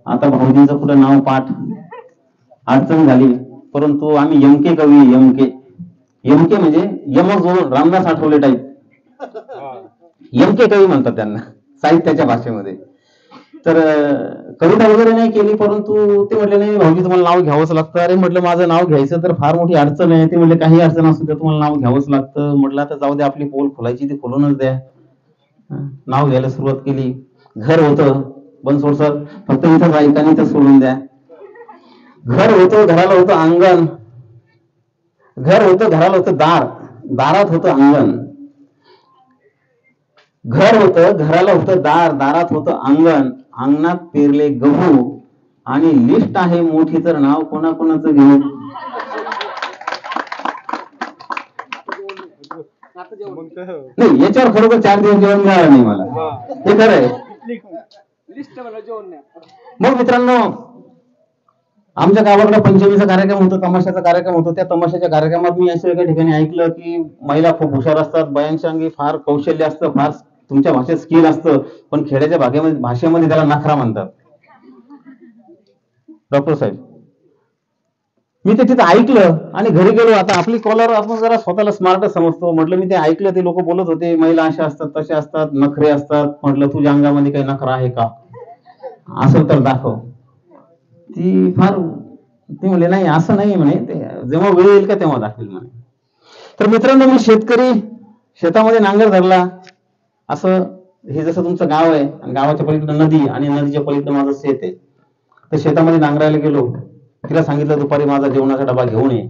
आता भाऊजींचं पुढे नाव पाठ, अडचण झाली. परंतु आम्ही यमके कवी, यमके म्हणजे यमक जोडून रामदास आठवले टाईप, यमके कवी म्हणतात त्यांना साहित्याच्या भाषेमध्ये. तर कविता वगैरे नाही केली, परंतु ते म्हटले नाही भाऊजी तुम्हाला नाव घ्यावंच लागतं. अरे म्हटलं माझं नाव घ्यायचं तर फार मोठी अडचण आहे. ते म्हटले काही अडचण असू द्या, तुम्हाला नाव घ्यावंच लागतं. म्हटलं आता जाऊ द्या, आपली पोल खोलायची ती खोलूनच द्या. नाव घ्यायला सुरुवात केली. घर होतं बनसोड सर, फक्त इथं जायचं आणि इथं सोडून द्या. घर होतं, घराला होतं अंगण, घर होतं, घराला होतं दार, दारात होतं अंगण. घर होतं, घराला होतं दार, दारात होतं अंगण, अंगणात पेरले गहू, आणि लिस्ट आहे मोठी तर नाव कोणाकोणाचं घेऊ. नाही, याच्यावर खरोखर 4 दिवस जेवण मिळालं नाही मला, हे खरं आहे. मग मित्रांनो, आमच्या गावाकडे पंचमीचा कार्यक्रम होतो, तमाशाचा कार्यक्रम होतो. त्या तमाशाच्या कार्यक्रमात मी असं एका ठिकाणी ऐकलं की महिला खूप हुशार असतात, बायांच्या अंगी फार कौशल्य असतं, फार तुमच्या भाषेत स्किल असतं, पण खेड्याच्या भाषेमध्ये त्याला नखरा म्हणतात. डॉक्टर साहेब, मी ते तिथं ऐकलं आणि घरी गेलो. आता आपली कॉलर आपण जरा स्वतःला स्मार्ट समजतो. म्हटलं मी ते ऐकलं, ते लोक बोलत होते महिला अशा असतात, तशा असतात, नखरे असतात. म्हटलं तुझ्या अंगामध्ये काही नखरा आहे का? असेल तर दाखव. ती फार ती म्हणले नाही असं नाही म्हणे, ते जेव्हा वेळ येईल का तेव्हा दाखवेल म्हणे. तर मित्रांनो, मी शेतकरी, शेतामध्ये नांगर धरला. असं हे जसं तुमचं गाव आहे आणि गावाच्या पलीकडे नदी आणि नदीच्या पलीकडे माझं शेत आहे, तर शेतामध्ये नांगरायला गेलो. तिला सांगितलं दुपारी माझा जेवणाचा डबा घेऊन ये.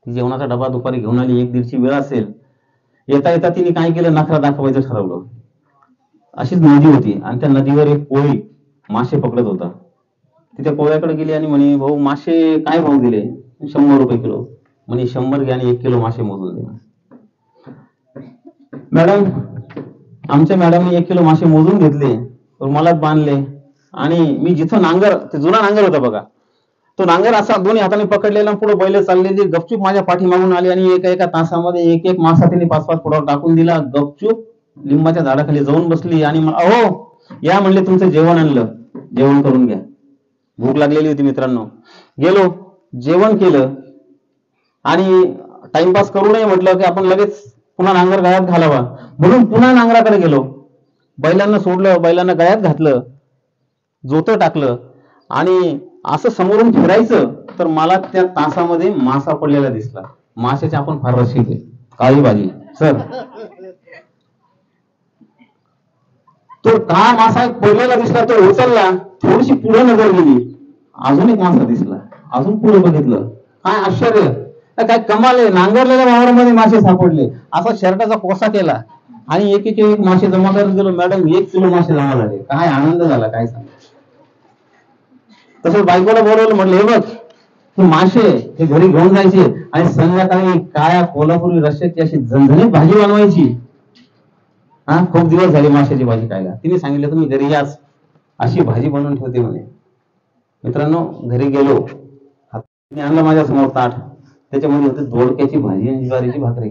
ती जेवणाचा डबा दुपारी घेऊन आली. 1-1:30ची वेळ असेल. येता येता तिने काय केलं, नखरा दाखवायचं ठरवलं. अशीच नदी होती आणि त्या नदीवर एक कोळी मासे पकडत होता. ती त्या कोळ्याकडे गेली आणि म्हणे, भाऊ मासे काय भाव दिले? 100 रुपये किलो. म्हणे 100 घ्या आणि 1 किलो मासे मोजून दे. मॅडम, आमच्या मॅडमने 1 किलो मासे मोजून घेतले, रुमालात बांधले आणि मी जिथं नांगर, ते जुना नांगर होता बघा, तो नांगर असा दोन्ही हाताने पकडलेला, पुढे बैल चाललेली, गपचूप माझ्या पाठीमागून आली आणि एका तासामध्ये एक मासा तिने 5-5 फुटावर टाकून दिला. गपचूप लिंबाच्या झाडाखाली जाऊन बसली आणि अहो या म्हणले, तुमचं जेवण आणलं, जेवण करून घ्या. भूक लागलेली होती मित्रांनो. गेलो, जेवण केलं आणि टाइमपास करू नये म्हटलं की आपण लगेच पुन्हा नांगर गळ्यात घालावा, म्हणून पुन्हा नांगराकडे गेलो. बैलांना सोडलं, बैलांना गळ्यात घातलं, जोतं टाकलं आणि असं समोरून फिरायचं तर मला त्या तासामध्ये मासा पडलेला दिसला. माशाची आपण फार रसिक आहे, काळी भाजी सर. तो काळा मासा पडलेला दिसला, तो उचलला, थोडीशी पुढे नजर गेली, अजून एक मासा दिसला, अजून पुढे बघितलं. काय आश्चर्य, काय कमाल आहे, नांगरलेल्या वावरामध्ये मासे सापडले. असा शर्टाचा कोसा केला आणि एक मासे जमा करत गेलो. मॅडम 1 किलो मासे जमा झाले. काय आनंद झाला, काय सांग. तसंच बायकोला बोलवलं, म्हटलं हे बघ, हे मासे हे घरी घेऊन जायचे आणि संध्याकाळी काळ्या कोल्हापुरी रश्श्याची अशी झणझणीत भाजी बनवायची. खूप दिवस झाले माशाची भाजी खायला. तिने सांगितलं तुम्ही घरी याच, अशी भाजी बनवून ठेवते म्हणे. मित्रांनो, घरी गेलो, मी आणलं माझ्या समोर ताट, त्याच्यामध्ये होते दोडक्याची भाजी आणि ज्वारीची भाकरी.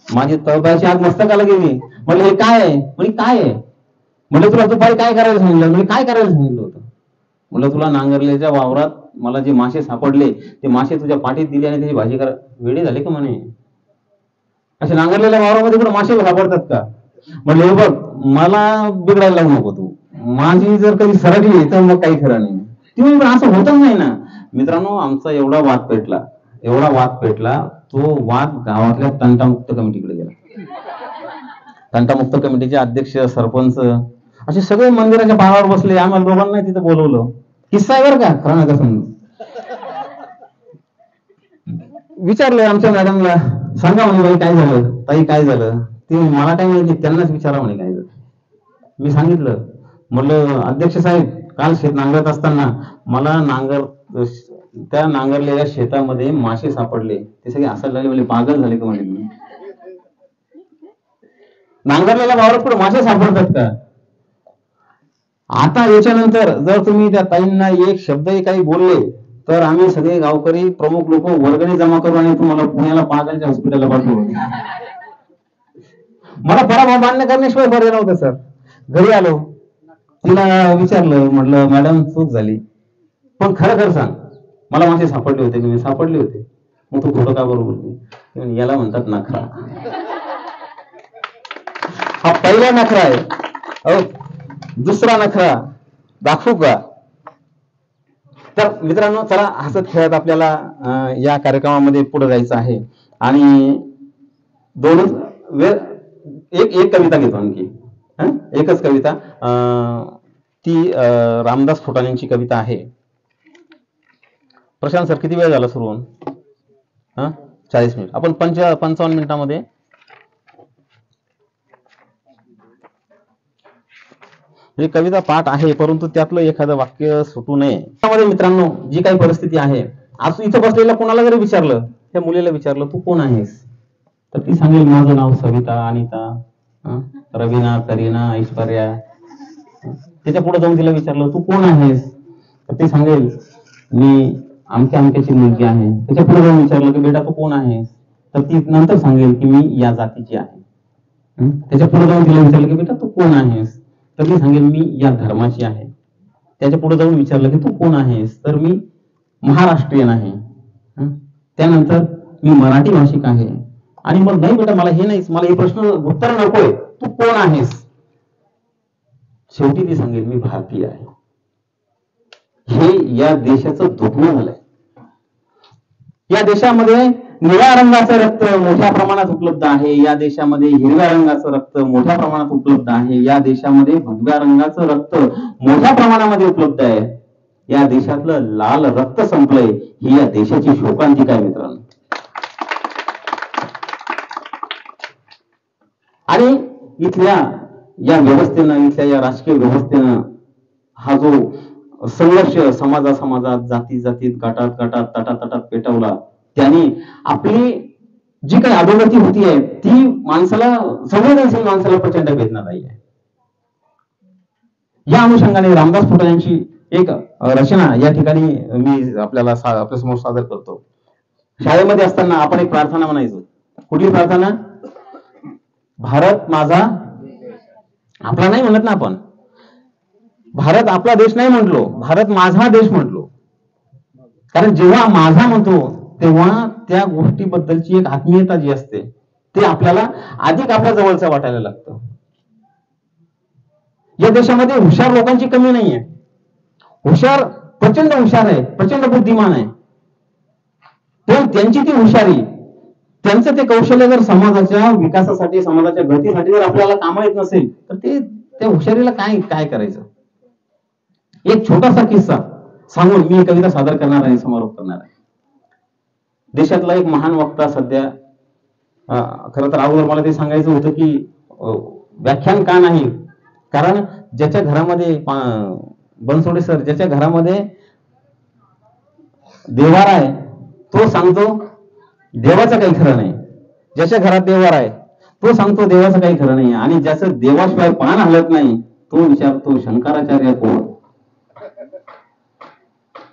माझी तळपायाची आग मस्तकाला गेली. म्हणलं हे काय आहे? म्हणजे काय आहे? म्हणलं तुला दुपारी काय करायला सांगितलं? म्हणजे काय करायला सांगितलं होतं? म्हणलं तुला नांगरलेल्या वावरात मला जे मासे सापडले, ते मासे तुझ्या पाठीत दिले आणि त्याची भाजी करा. वेळी झाले का म्हणे? असे नांगरलेल्या वावरामध्ये कुठे मासे सापडतात का? म्हणलं हे बघ, मला बिघडायला लागू नको तू. माझी जर कधी सरकली तर मग काही खरं नाही. ती असं होतच नाही ना. मित्रांनो, आमचा एवढा वाद पेटला, तो वाद गावातल्या तंटामुक्त कमिटीकडे गेला. तंटामुक्त कमिटीचे अध्यक्ष, सरपंच असे सगळे मंदिराच्या पारावर बसले. आम्हाला दोघांना तिथे बोलवलं. किस्सा आहे बरं का, खरं नका समजू. विचारलं आमच्या मॅडमला, सांगा म्हणे बाई काय झालं, ताई काय झालं? ती मला काय माहिती, त्यांनाच विचारा म्हणे काय झालं. मी सांगितलं, म्हटलं अध्यक्ष साहेब, काल शेत नांगरत असताना मला त्या नांगरलेल्या शेतामध्ये मासे सापडले. ते सगळे हसायला लागले, म्हणजे पागल झाले का म्हणे. नांगरलेल्या वावरात पुढे मासे सापडतात का? आता याच्यानंतर जर तुम्ही त्या ताईंना एक शब्दही काही बोलले तर आम्ही सगळे गावकरी प्रमुख लोक वर्गणी जमा करू आणि तुम्हाला पुण्याला पागलच्या हॉस्पिटलला पाठवू. मला पराभव मान्य करण्याशिवाय पर्याय नव्हतं सर. घरी आलो, तिला विचारलं, म्हटलं मॅडम चूक झाली, पण खरं सांग, मला मासे सापडले होते की मी सापडले होते, मग तू खोटं का बरोबर बोलली? याला म्हणतात नखरा. हा पहिला नखरा आहे. दुसरा नखरा दाखवू का? तर मित्रांनो, चला हसत खेळत आपल्याला या कार्यक्रमामध्ये पुढे जायचं आहे आणि एक कविता घेतो आणखी. एकच कविता, ती रामदास फुटाणेंची कविता आहे. प्रशांत सर, किती वेळ झाला सुरू होऊन? 40 मिनिट. आपण 55 मिनिटांमध्ये ही कविता पाठ आहे, परंतु त्यातलं एखादं वाक्य सुटू नये. त्यामध्ये मित्रांनो, जी काही परिस्थिती आहे, आज इथं बसलेल्या कोणाला जरी विचारलं, त्या मुलीला विचारलं तू कोण आहेस, तर ती सांगेल माझं नाव सविता, अनिता, रवीना, करीना, ऐश्वर्या. त्याच्या पुढे जाऊन तिला विचारलं तू कोण आहेस, तर ती सांगेल मी आमच्या आमच्याची मुलगी आहे. त्याच्या पुढे जाऊन विचारलं की बेटा तू कोण आहेस, तर ती नंतर सांगेल की मी या जातीची आहे. त्याच्या पुढे जाऊन तिला विचारलं की बेटा तू कोण आहेस, तर मी सांगेल मी या धर्माची आहे. त्याच्या पुढे जाऊन विचारलं की तू कोण आहेस, तर मी महाराष्ट्रीयन आहे. त्यानंतर मी मराठी भाषिक आहे. आणि मग नाही बेटा मला हे नाहीच, मला हे प्रश्न उत्तर नकोय, तू कोण आहेस. शेवटी ती सांगेल मी भारतीय आहे. हे या देशाचं दुखणं झालंय. या देशामध्ये निळ्या रंगाचं रक्त मोठ्या प्रमाणात उपलब्ध आहे. या देशामध्ये हिरव्या रंगाचं रक्त मोठ्या प्रमाणात उपलब्ध आहे. या देशामध्ये भगव्या रंगाचं रक्त मोठ्या प्रमाणामध्ये उपलब्ध आहे. या देशातलं लाल रक्त संपलंय ही या देशाची शोकांतिका आहे मित्रांनो. आणि इथल्या या व्यवस्थेनं, इथल्या या राजकीय व्यवस्थेनं हा जो संघर्ष समाजात, जाती जातीत, गटात गटात, तटातटात पेटवला, त्याने आपली जी काही अधोगती होती आहे ती माणसाला, संवेदनशील माणसाला प्रचंड वेदनादायी आहे. या अनुषंगाने रामदास फुटाळ्यांची एक रचना या ठिकाणी मी आपल्यासमोर सादर करतो. शाळेमध्ये असताना आपण एक प्रार्थना म्हणायचो. कुठली प्रार्थना? भारत माझा, आपला नाही म्हणत ना आपण, भारत आपला देश नाही म्हटलो, भारत माझा देश म्हटलो. कारण जेव्हा माझा म्हणतो तेव्हा त्या गोष्टीबद्दलची एक आत्मीयता जी असते ते आपल्याला अधिक आपल्या जवळचं वाटायला लागतं. या देशामध्ये हुशार लोकांची कमी नाहीये. हुशार, प्रचंड हुशार आहे, प्रचंड बुद्धिमान आहे. पण त्यांची ती हुशारी, त्यांचं ते कौशल्य जर समाजाच्या विकासासाठी, समाजाच्या गतीसाठी जर आपल्याला कामा येत नसेल तर ते त्या हुशारीला काय करायचं. एक छोटासा किस्सा सांगून मी कविता सादर करणार आहे, समारोप करणार आहे. देशातला एक महान वक्ता सध्या, खरं तर अगोदर मला ते सांगायचं होतं की व्याख्यान का नाही, कारण ज्याच्या घरामध्ये बनसोडे सर, ज्याच्या घरामध्ये देवार आहे तो सांगतो देवाचं काही खरं नाही. ज्याच्या घरात देवार आहे तो सांगतो देवाचं काही खरं नाही. आणि ज्याचं देवाशिवाय पान हलत नाही तो विचारतो शंकराचार्य कोण.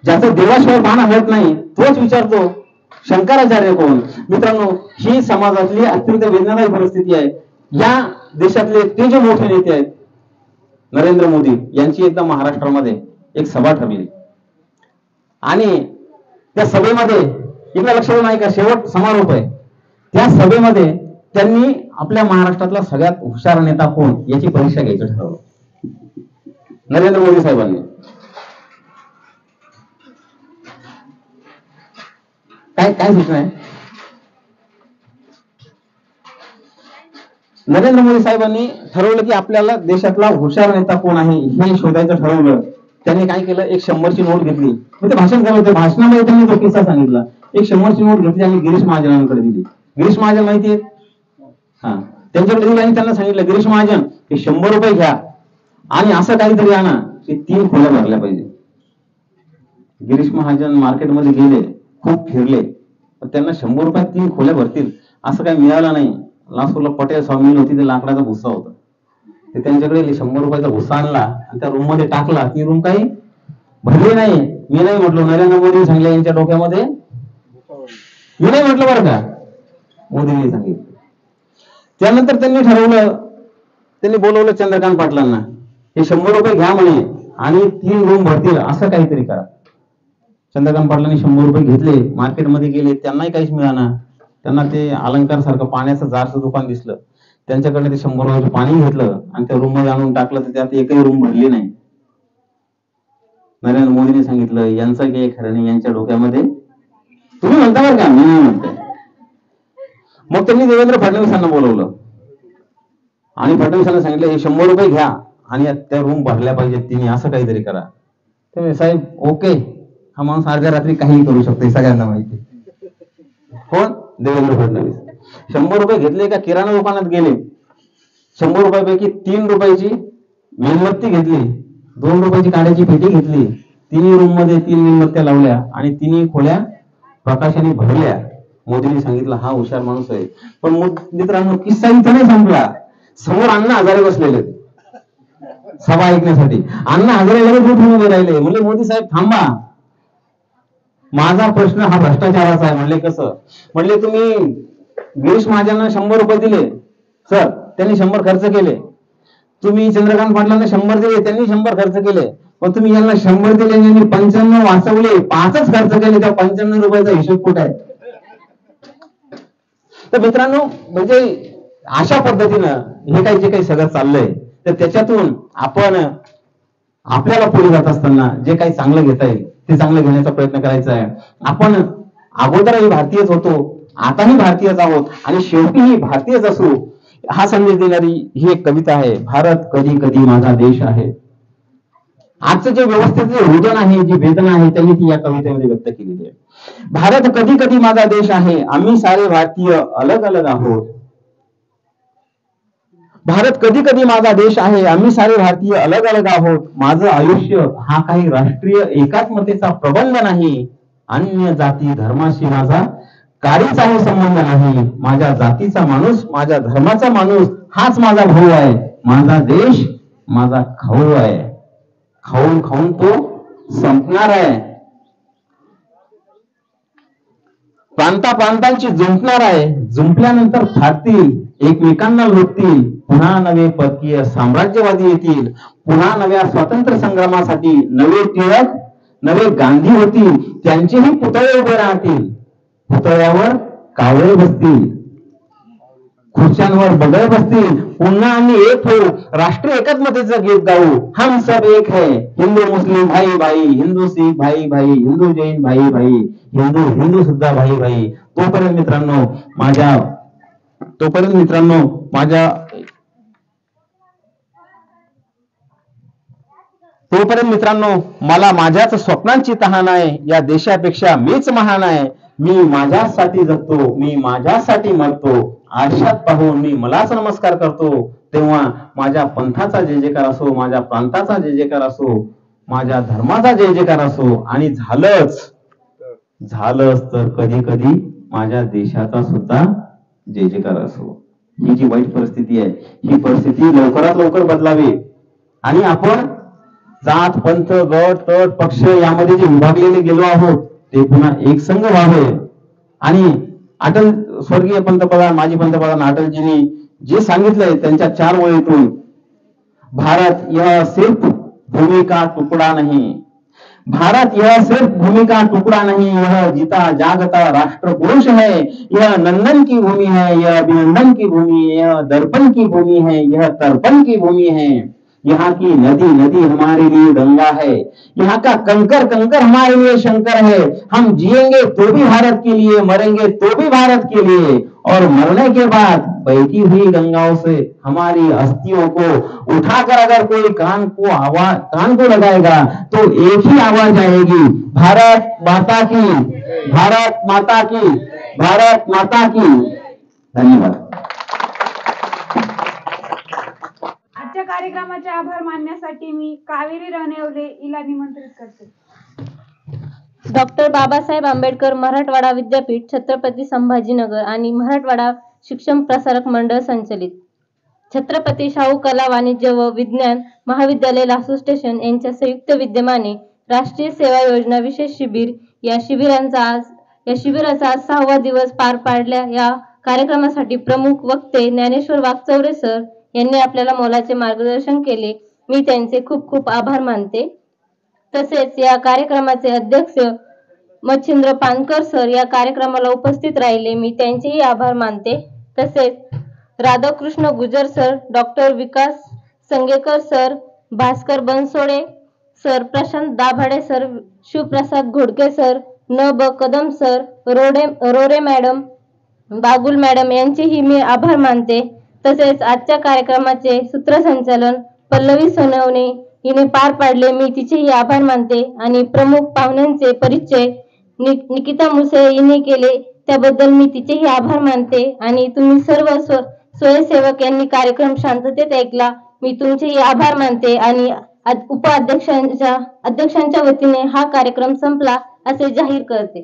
ज्याचं देवाशिवाय पान हलत नाही तोच विचारतो शंकराचार्य कोण. मित्रांनो, ही समाजातली अत्यंत वेदनादायी परिस्थिती आहे. या देशातले ते जे मोठे नेते आहेत, नरेंद्र मोदी यांची एकदा महाराष्ट्रामध्ये एक सभा ठरली आणि त्या सभेमध्ये, इकडे लक्ष नाही का, शेवट समारोप आहे, त्या सभेमध्ये त्यांनी आपल्या महाराष्ट्रातला सगळ्यात हुशार नेता कोण याची परीक्षा घ्यायचं ठरवलं. नरेंद्र मोदी साहेबांनी काय सूचना आहे? नरेंद्र मोदी साहेबांनी ठरवलं की आपल्याला देशातला हुशार नेता कोण आहे हे शोधायचं ठरवलं. त्यांनी काय केलं, एक 100ची नोट घेतली. ते भाषण झालं होतं, भाषणामध्ये त्यांनी तो किस्सा सांगितला. एक 100ची नोट घेतली आणि गिरीश महाजनांकडे दिली. गिरीश महाजन माहिती आहे, त्यांच्याकडे दिली आणि त्यांना सांगितलं, गिरीश महाजन हे 100 रुपये घ्या आणि असं काहीतरी आणा की 3 खोल्या भरल्या पाहिजे. गिरीश महाजन मार्केटमध्ये गेले, खूप फिरले, पण त्यांना 100 रुपयात 3 खोल्या भरतील असं काही मिळालं नाही. लासूरला पटेल स्वामी होती, ते लाकडाचा भुस्सा होता. ते त्यांच्याकडे 100 रुपयाचा भुस्सा आणला आणि त्या रूम मध्ये टाकला. ती रूम काही भरली नाही. मी नाही म्हटलो, नरेंद्र मोदी सांगले यांच्या डोक्यामध्ये, मी नाही म्हटलं बरं का, मोदींनी सांगितलं. त्यानंतर त्यांनी ठरवलं, त्यांनी बोलवलं चंद्रकांत पाटलांना, हे 100 रुपये घ्या म्हणे आणि 3 रूम भरतील असं काहीतरी करा. चंद्रकांत पाटलांनी 100 रुपये घेतले, मार्केटमध्ये गेले, त्यांनाही काहीच मिळाना. त्यांना ते अलंकार सारखं पाण्याचं जारचं दुकान दिसलं. त्यांच्याकडे ते 100 रुपयाचं पाणी घेतलं आणि त्या रूम मध्ये आणून टाकलं, तर त्यात एकही रूम भरली नाही. नरेंद्र मोदींनी सांगितलं, यांचं काही खरं नाही, यांच्या डोक्यामध्ये, तुम्ही म्हणता बरं का, मी नाही म्हणताय. मग त्यांनी देवेंद्र फडणवीसांना बोलवलं आणि फडणवीसांना सांगितलं, हे 100 रुपये घ्या आणि त्या रूम भरल्या पाहिजेत तिने, असं काहीतरी करा. ते साहेब ओके, हा माणूस अर्ध्या रात्री काही करू शकतो, सगळ्यांना माहिती. कोण? देवेंद्र फडणवीस. 100 रुपये घेतले का किराणा दुकानात गेले, 100 रुपयापैकी 3 रुपयाची मेणबत्ती घेतली, 2 रुपयाची काड्याची पेटी घेतली, 3 रूम मध्ये 3 मेणबत्त्या लावल्या आणि 3 खोल्या प्रकाशाने भरल्या. मोदींनी सांगितलं, हा हुशार माणूस आहे. पण मित्रांनो, किस्सा इथं नाही संपला. समोर अण्णा हजारे बसलेले सभा ऐकण्यासाठी. अण्णा हजारे लगेच उठून उभे राहिले. म्हणले, मोदी साहेब थांबा, माझा प्रश्न हा भ्रष्टाचाराचा आहे. म्हणले, कसं? म्हणले, तुम्ही गिरीश महाजनांना 100 रुपये दिले सर, त्यांनी 100 खर्च केले. तुम्ही चंद्रकांत पाटलांना 100 दिले, त्यांनी 100 खर्च केले. पण तुम्ही यांना 100 दिले आणि 95 वाचवले, 5च खर्च केले, त्या 95 रुपयाचा हिशोब कुठे आहे? तर मित्रांनो, म्हणजे अशा पद्धतीनं हे काही जे काही सगळं चाललंय, तर त्याच्यातून आपण आपल्याला पुढे जात असताना जे काही चांगलं घेता येईल ते चांगलं घेण्याचा प्रयत्न करायचा आहे. आपण अगोदरही भारतीयच होतो, आताही भारतीयच आहोत आणि शेवटीही भारतीयच असू, हा संदेश देणारी ही एक कविता आहे. भारत कधी कधी माझा देश आहे. आजचं जे व्यवस्थेचे रुजन आहे, जी वेदना आहे, त्यांनी ती या कवितेमध्ये व्यक्त केलेली आहे. भारत कधी कधी माझा देश आहे, आम्ही सारे भारतीय अलग अलग आहोत. भारत कधी कधी माझा देश आहे, आम्ही सारे भारतीय अलग अलग आहोत. माझं आयुष्य हा काही राष्ट्रीय एकात्मतेचा प्रबंध नाही. अन्य जाती धर्माशी माझा काहीचाही संबंध नाही. माझ्या जातीचा माणूस, माझ्या धर्माचा माणूस हाच माझा भाऊ आहे. माझा देश माझा खाऊ आहे. खाऊन खाऊन तो संपणार आहे. प्रांतांची जुंपणार आहे. जुंपल्यानंतर फाटतील, एकमेकांना लुटतील. पुन्हा नवे परकीय साम्राज्यवादी येतील. पुन्हा नव्या स्वातंत्र्य संग्रामासाठी नवे टिळक, नवे गांधी होतील. त्यांचेही पुतळे उभे राहतील. पुतळ्यावर कावळे बसतील, खुर्च्यांवर बगळे बसतील. पुन्हा आम्ही एक होऊ, राष्ट्रीय एकात्मतेचं गीत गाऊ. हम सब एक है, हिंदू मुस्लिम भाई भाई, हिंदू सिख भाई भाई, हिंदू जैन भाई भाई, हिंदू सुद्धा भाई भाई. तोपर्यंत मित्रांनो मला माझ्याच स्वप्नांची तहान आहे. या देशापेक्षा मीच महान आहे. मी माझ्यासाठी जगतो, मी माझ्यासाठी मरतो. आरशात पाहून मी मलाच नमस्कार करतो. तेव्हा माझ्या पंथाचा जय जयकार असो, माझ्या प्रांताचा जय जयकार असो, माझ्या धर्माचा जय जयकार असो. आणि झालंच तर कधी कधी माझ्या देशाचा सुद्धा जय जयकार असो. ही जी वाईट परिस्थिती आहे, ही परिस्थिती लवकरात लवकर बदलावी आणि आपण जात पंथ गट तट पक्ष यामध्ये जे विभागलेले गेलो आहोत ते पुन्हा एकसंघ व्हावे. आणि स्वर्गीय पंतप्रधान, माजी पंतप्रधान अटलजींनी जे सांगितलंय त्यांच्या 4 ओळीतून, भारत यह सिर्फ भूमि का टुकड़ा नहीं, भारत यह सिर्फ भूमि का टुकड़ा नहीं, यह जीता जागता राष्ट्र पुरुष है. यह नंदन की भूमि है, यह अभिनंदन की भूमि, यह दर्पण की भूमि है, यह तर्पण की भूमि है. यहाँ की नदी नदी हमारे लिए गंगा है, यहाँ का कंकर कंकर हमारे लिए शंकर है. हम जिएंगे तो भी भारत के लिए, मरेंगे तो भी भारत के लिए. और मरने के बाद बहती हुई गंगाओं से हमारी अस्थियों को उठाकर अगर कोई कान को लगाएगा तो एक ही आवाज आएगी, भारत माता की, भारत माता की, भारत माता की. धन्यवाद. आजच्या कार्यक्रमाचे आभार मानण्यासाठी मी कावेरी रणेवले हिला निमंत्रित करते. डॉक्टर बाबासाहेब आंबेडकर मराठवाडा विद्यापीठ, छत्रपती संभाजीनगर आणि मराठवाडा शिक्षण प्रसारक मंडळ संचलित छत्रपती शाहू कला वाणिज्य व विज्ञान महाविद्यालय लासूर स्टेशन यांच्या संयुक्त विद्यमाने राष्ट्रीय सेवा योजना विशेष शिबिर या शिबिराचा आज 6वा दिवस पार पाडल्या. या कार्यक्रमासाठी प्रमुख वक्ते ज्ञानेश्वर वाघचौरे सर यांनी आपल्याला मोलाचे मार्गदर्शन केले. मी त्यांचे खूप खूप आभार मानते. तसेच या कार्यक्रमाचे अध्यक्ष मच्छिंद्र पानकर सर या कार्यक्रमाला उपस्थित राहिले, मी त्यांचेही आभार मानते. तसेच Radhakrishna Gujar sir, doctor Vikas Sangekar sir, Bhaskar Bansode sir, Prashant Dabhade sir, Shivprasad Ghodke sir, न.ब. Kadam sir, Rore madam, Bagul madam यांचेही मी आभार मानते. तसेच आजच्या कार्यक्रमाचे सूत्रसंचालन पल्लवी सोनवणे हिने पार पाडले, मी तिचेही आभार मानते. आणि प्रमुख पाहुण्यांचे परिचय निकिता मुसे हिने केले, त्याबद्दल मी तिचेही आभार मानते. आणि तुम्ही सर्व स्वयंसेवक यांनी कार्यक्रम शांततेत ऐकला, मी तुमचेही आभार मानते. आणि अध्यक्षांच्या वतीने हा कार्यक्रम संपला असे जाहीर करते.